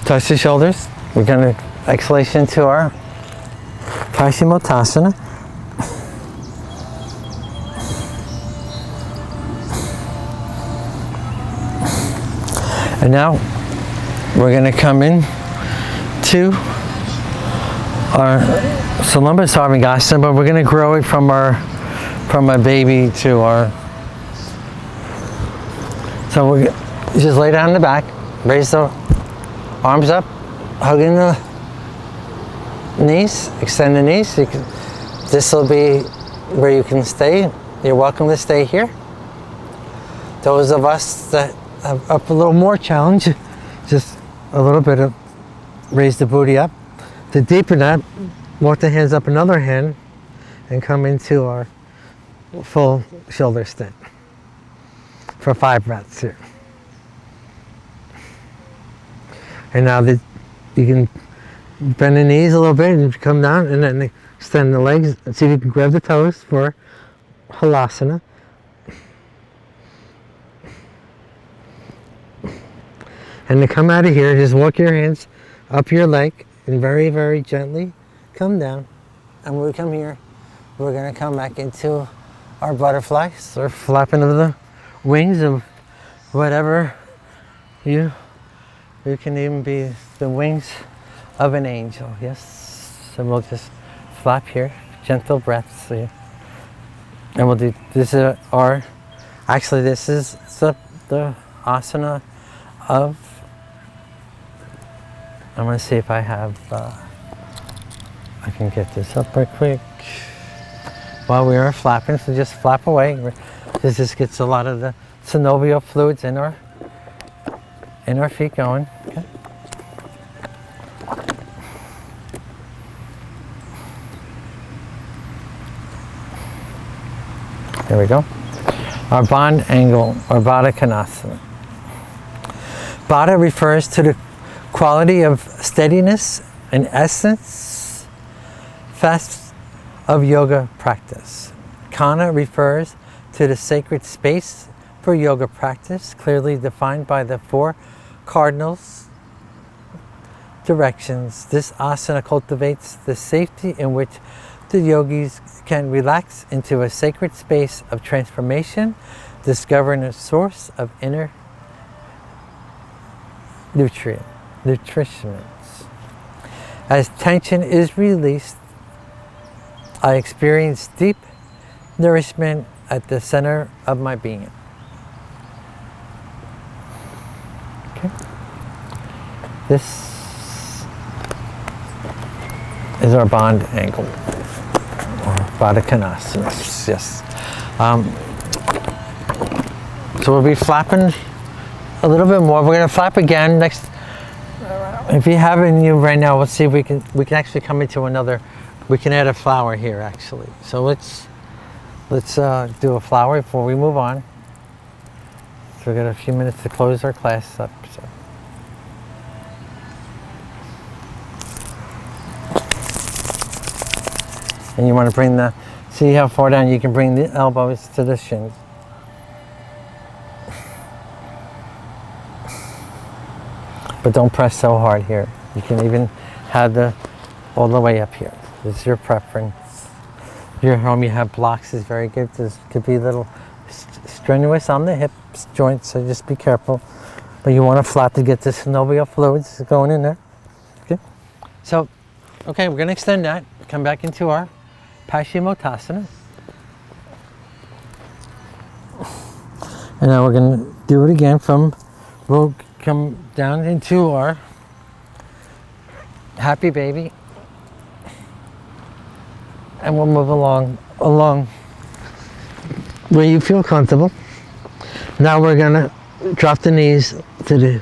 Touch the shoulders. We're going to exhalation to our Paschimottanasana. And now we're going to come in to our Salamba Sarvingasana, but we're going to grow it from a baby to our. So we just lay down on the back, raise the arms up, hugging the knees, extend the knees. This will be where you can stay. You're welcome to stay here. Those of us that have up a little more challenge, just a little bit of raise the booty up. To deepen that, walk the hands up another hand and come into our full shoulder stand for 5 breaths here. And now that you can bend the knees a little bit and come down and then extend the legs and see if you can grab the toes for Halasana. And to come out of here, just walk your hands up your leg and very, very gently come down. And when we come here, we're going to come back into our butterflies or flapping of the wings of whatever you You can even be the wings of an angel. Yes. And we'll just flap here, gentle breaths here. And we'll do, this is our, actually this is the asana of, I'm going to see if I have, I can get this up right quick. While we are flapping, so just flap away. This just gets a lot of the synovial fluids in our feet going. Okay. There we go. Our bond angle, or Baddha Konasana. Baddha refers to the quality of steadiness and essence, fast of yoga practice. Kana refers to the sacred space for yoga practice, clearly defined by the 4 cardinals directions. This asana cultivates the safety in which the yogis can relax into a sacred space of transformation, discovering a source of inner nutrients. As tension is released, I experience deep nourishment at the center of my being. Okay. This is our bond angle, or Baddha Konasana. Yes. So we'll be flapping a little bit more. We're going to flap again next. If you have it in you right now, let's see if we can actually come into another. We can add a flower here actually. So let's do a flower before we move on. So we've got a few minutes to close our class up. So. And you want to bring see how far down you can bring the elbows to the shins. But don't press so hard here. You can even have all the way up here. It's your preference. Your home, you have blocks is very good. This could be a little strenuous on the hips joints, so just be careful. But you want to flap to get the synovial fluids going in there. Okay. So, okay, we're going to extend that. Come back into our Paschimottanasana. And now we're going to do it again we'll come down into our happy baby. And we'll move along where you feel comfortable. Now we're gonna drop the knees to the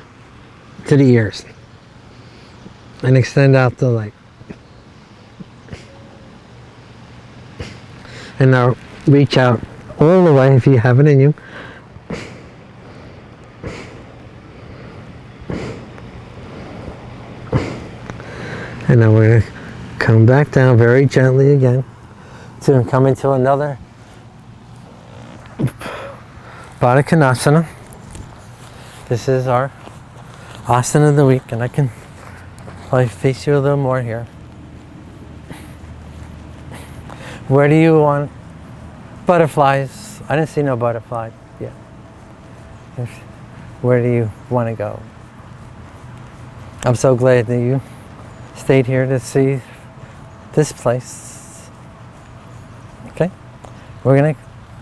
ears and extend out the leg. And now reach out all the way if you have it in you. And now we're gonna come back down very gently again to come into another Baddha Konasana. This is our asana of the week, and I can probably face you a little more here. Where do you want butterflies? I didn't see no butterfly yet. Where do you want to go? I'm so glad that you stayed here to see this place. Okay, we're gonna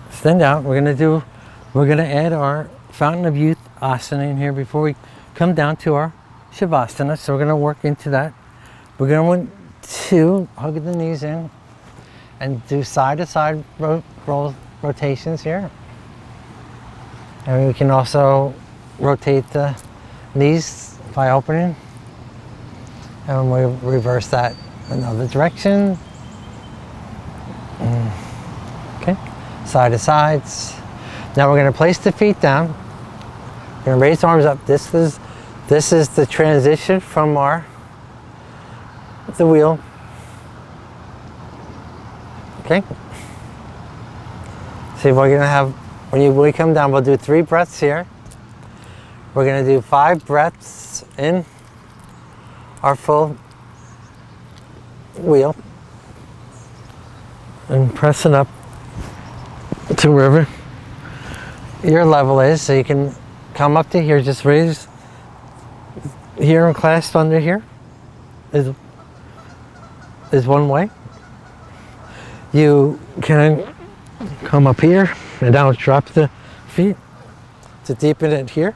extend out. We're gonna add our Fountain of Youth asana in here before we come down to our Shavasana. So we're gonna work into that. We're gonna want to hug the knees in and do side to side rotations here. And we can also rotate the knees by opening, and we'll reverse that another direction. Okay, side to sides. Now we're going to place the feet down. We're going to raise the arms up. This is the transition from the wheel. Okay. See, we're going to have, when we come down, we'll do 3 breaths here. We're going to do 5 breaths in our full wheel and pressing up to wherever your level is. So you can come up to here, just raise here and clasped under here is one way. You can come up here and now drop the feet to deepen it here.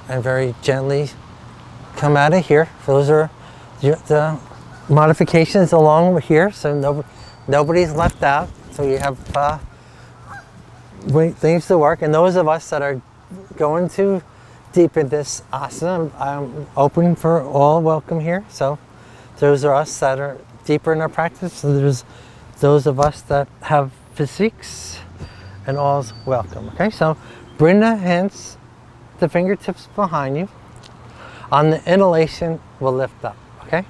And very gently come out of here. Those are the modifications along here, so nobody's left out. So you have things to work. And those of us that are going to deepen this asana, I'm open for all welcome here. So those are us that are deeper in our practice. So there's those of us that have physiques, and all's welcome. Okay, so bring the hands, the fingertips behind you. On the inhalation, we'll lift up, okay?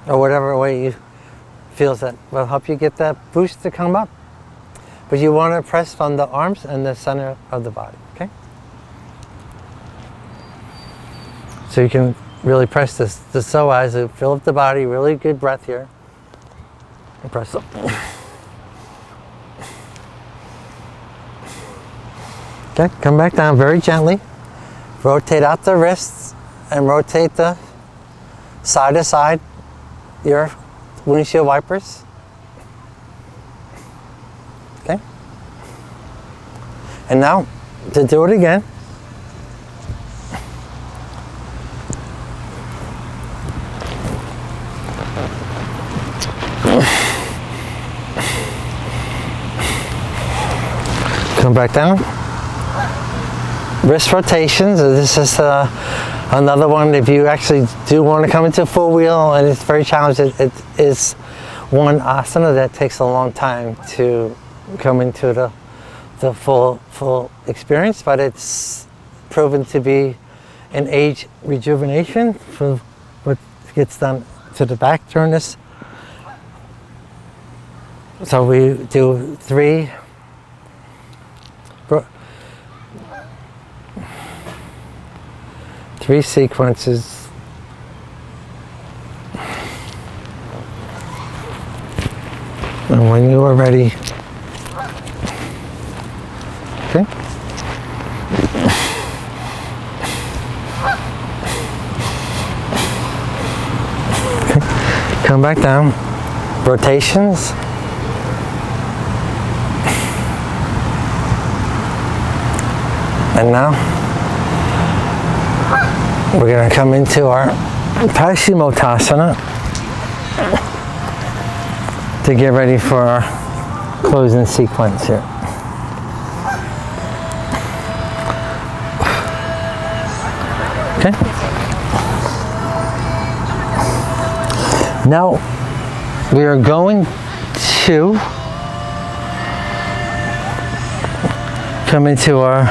Or whatever way you feels that will help you get that boost to come up. But you want to press from the arms and the center of the body, okay? So you can really press this the psoas to fill up the body. Really good breath here. And press up. Okay, come back down very gently. Rotate out the wrists and rotate the side to side, your windshield wipers. Okay. And now, to do it again, come back down. Wrist rotations. This is another one. If you actually do want to come into full wheel, and it's very challenging, it is one asana that takes a long time to come into the full experience, but it's proven to be an age rejuvenation for what gets done to the back during this. So we do three sequences. And when you are ready, okay? Come back down. Rotations. And now we're going to come into our Paschimottanasana to get ready for our closing sequence here. Okay. Now we are going to come into our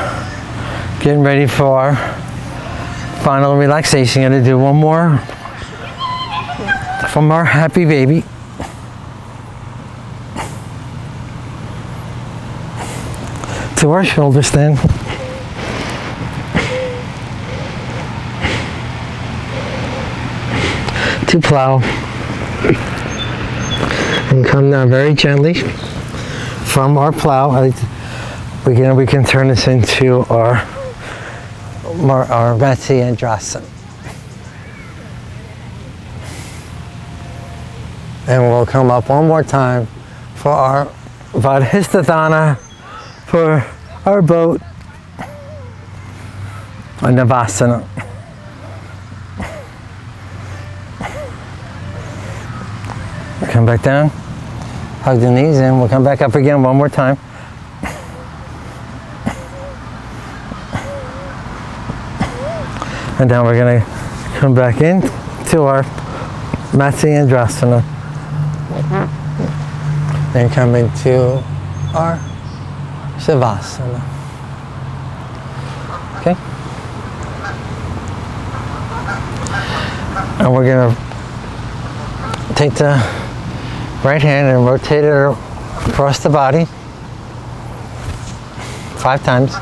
getting ready for our final relaxation. Going to do one more from our happy baby. To our shoulder stand. To plow. And come down very gently from our plow. We can turn this into our Matsyendrasana. And we'll come up one more time for our Vadhisthana, for our boat, a Navasana. Come back down, hug the knees in, we'll come back up again one more time. And now we're going to come back in to our Matsyendrasana and come into our Shavasana. Okay? And we're going to take the right hand and rotate it across the body 5 times.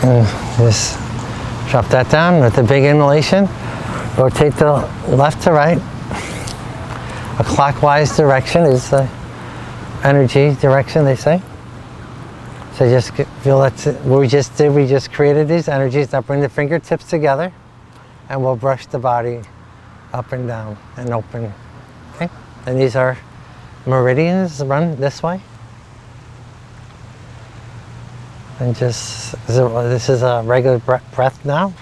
And just drop that down with a big inhalation. Rotate the left to right. A clockwise direction is the energy direction, they say. So just feel that's what we just did. We just created these energies that bring the fingertips together, and we'll brush the body up and down and open. Okay, and these are meridians run this way. And just, this is a regular breath now.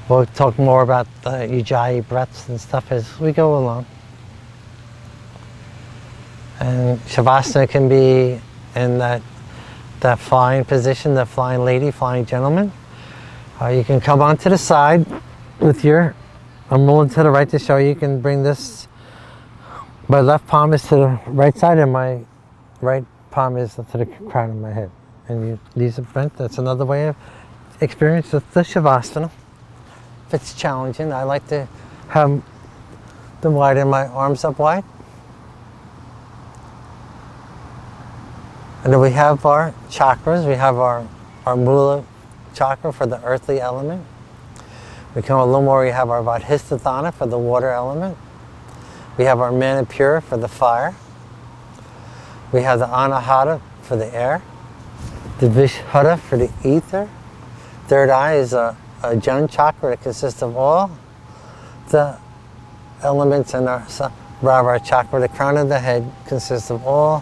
We'll talk more about the Ujjayi breaths and stuff as we go along. And Shavasana can be in that flying position, the flying lady, flying gentleman. You can come onto the side with your, I'm rolling to the right to show you. You can bring this, my left palm is to the right side and my right palm is to the crown of my head. And these are bent. That's another way of experience with the Shavasana. If it's challenging, I like to have them widen my arms up wide. And then we have our chakras. We have our Mula chakra for the earthly element. We come a little more, we have our Vadhisthana for the water element. We have our Manipura for the fire. We have the Anahata for the air. The Vishuddha for the ether. Third eye is a Jan chakra that consists of all the elements in our Sahasrara chakra. The crown of the head consists of all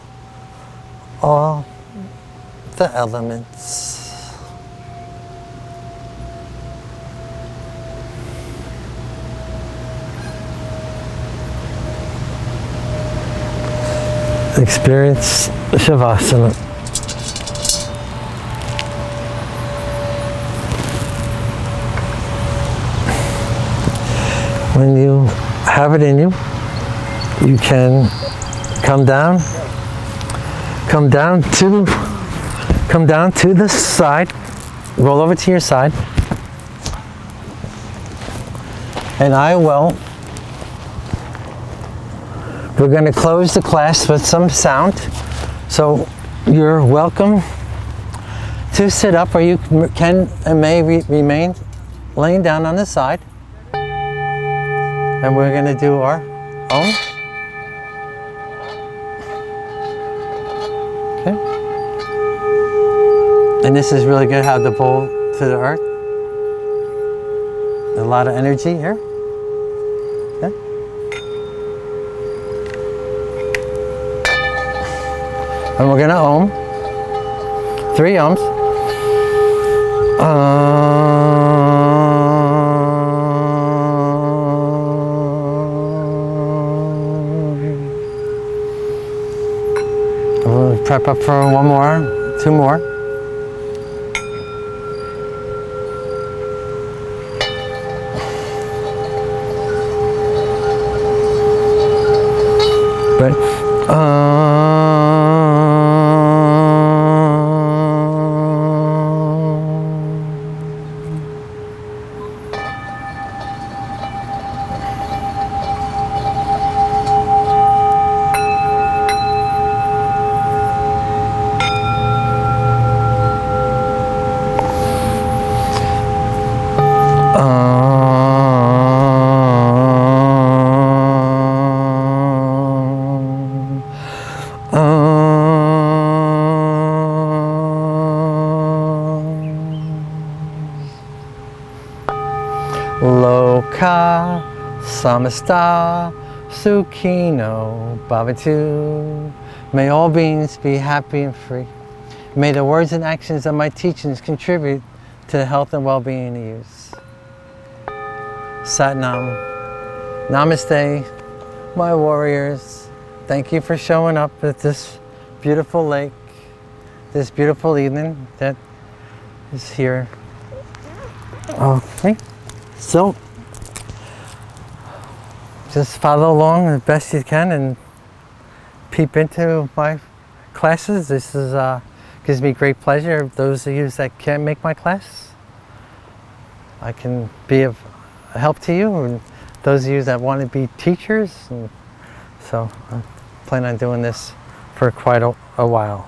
the elements. Experience Shavasana. When you have it in you, you can come down to the side, roll over to your side, and we're going to close the class with some sound. So you're welcome to sit up, or you can and may remain laying down on the side. And we're going to do our Om. Okay. And this is really good, have the bowl to the earth. A lot of energy here. Okay. And we're going to Om. 3 Oms. We'll prep up for 1 more, 2 more. But Loka samasta sukhino bhavatu. May all beings be happy and free. May the words and actions of my teachings contribute to the health and well-being of yous. Sat Nam. Namaste, my warriors. Thank you for showing up at this beautiful lake, this beautiful evening that is here. Okay. So, just follow along as best you can and peep into my classes. This is gives me great pleasure. Those of you that can't make my class, I can be of help to you, and those of you that want to be teachers. And so I plan on doing this for quite a while.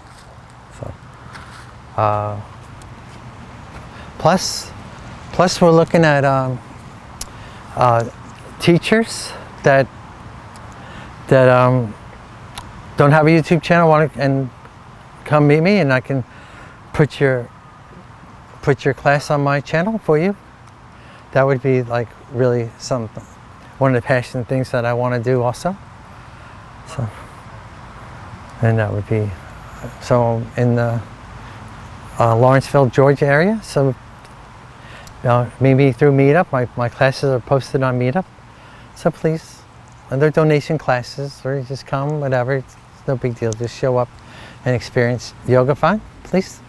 So, plus we're looking at teachers that don't have a YouTube channel and come meet me and I can put your class on my channel for you. That would be like really one of the passionate things that I want to do also. So, and that would be, so in the Lawrenceville, Georgia area. So maybe through Meetup, my classes are posted on Meetup. So please, and they're donation classes, or you just come, whatever, it's no big deal. Just show up and experience yoga fun, please.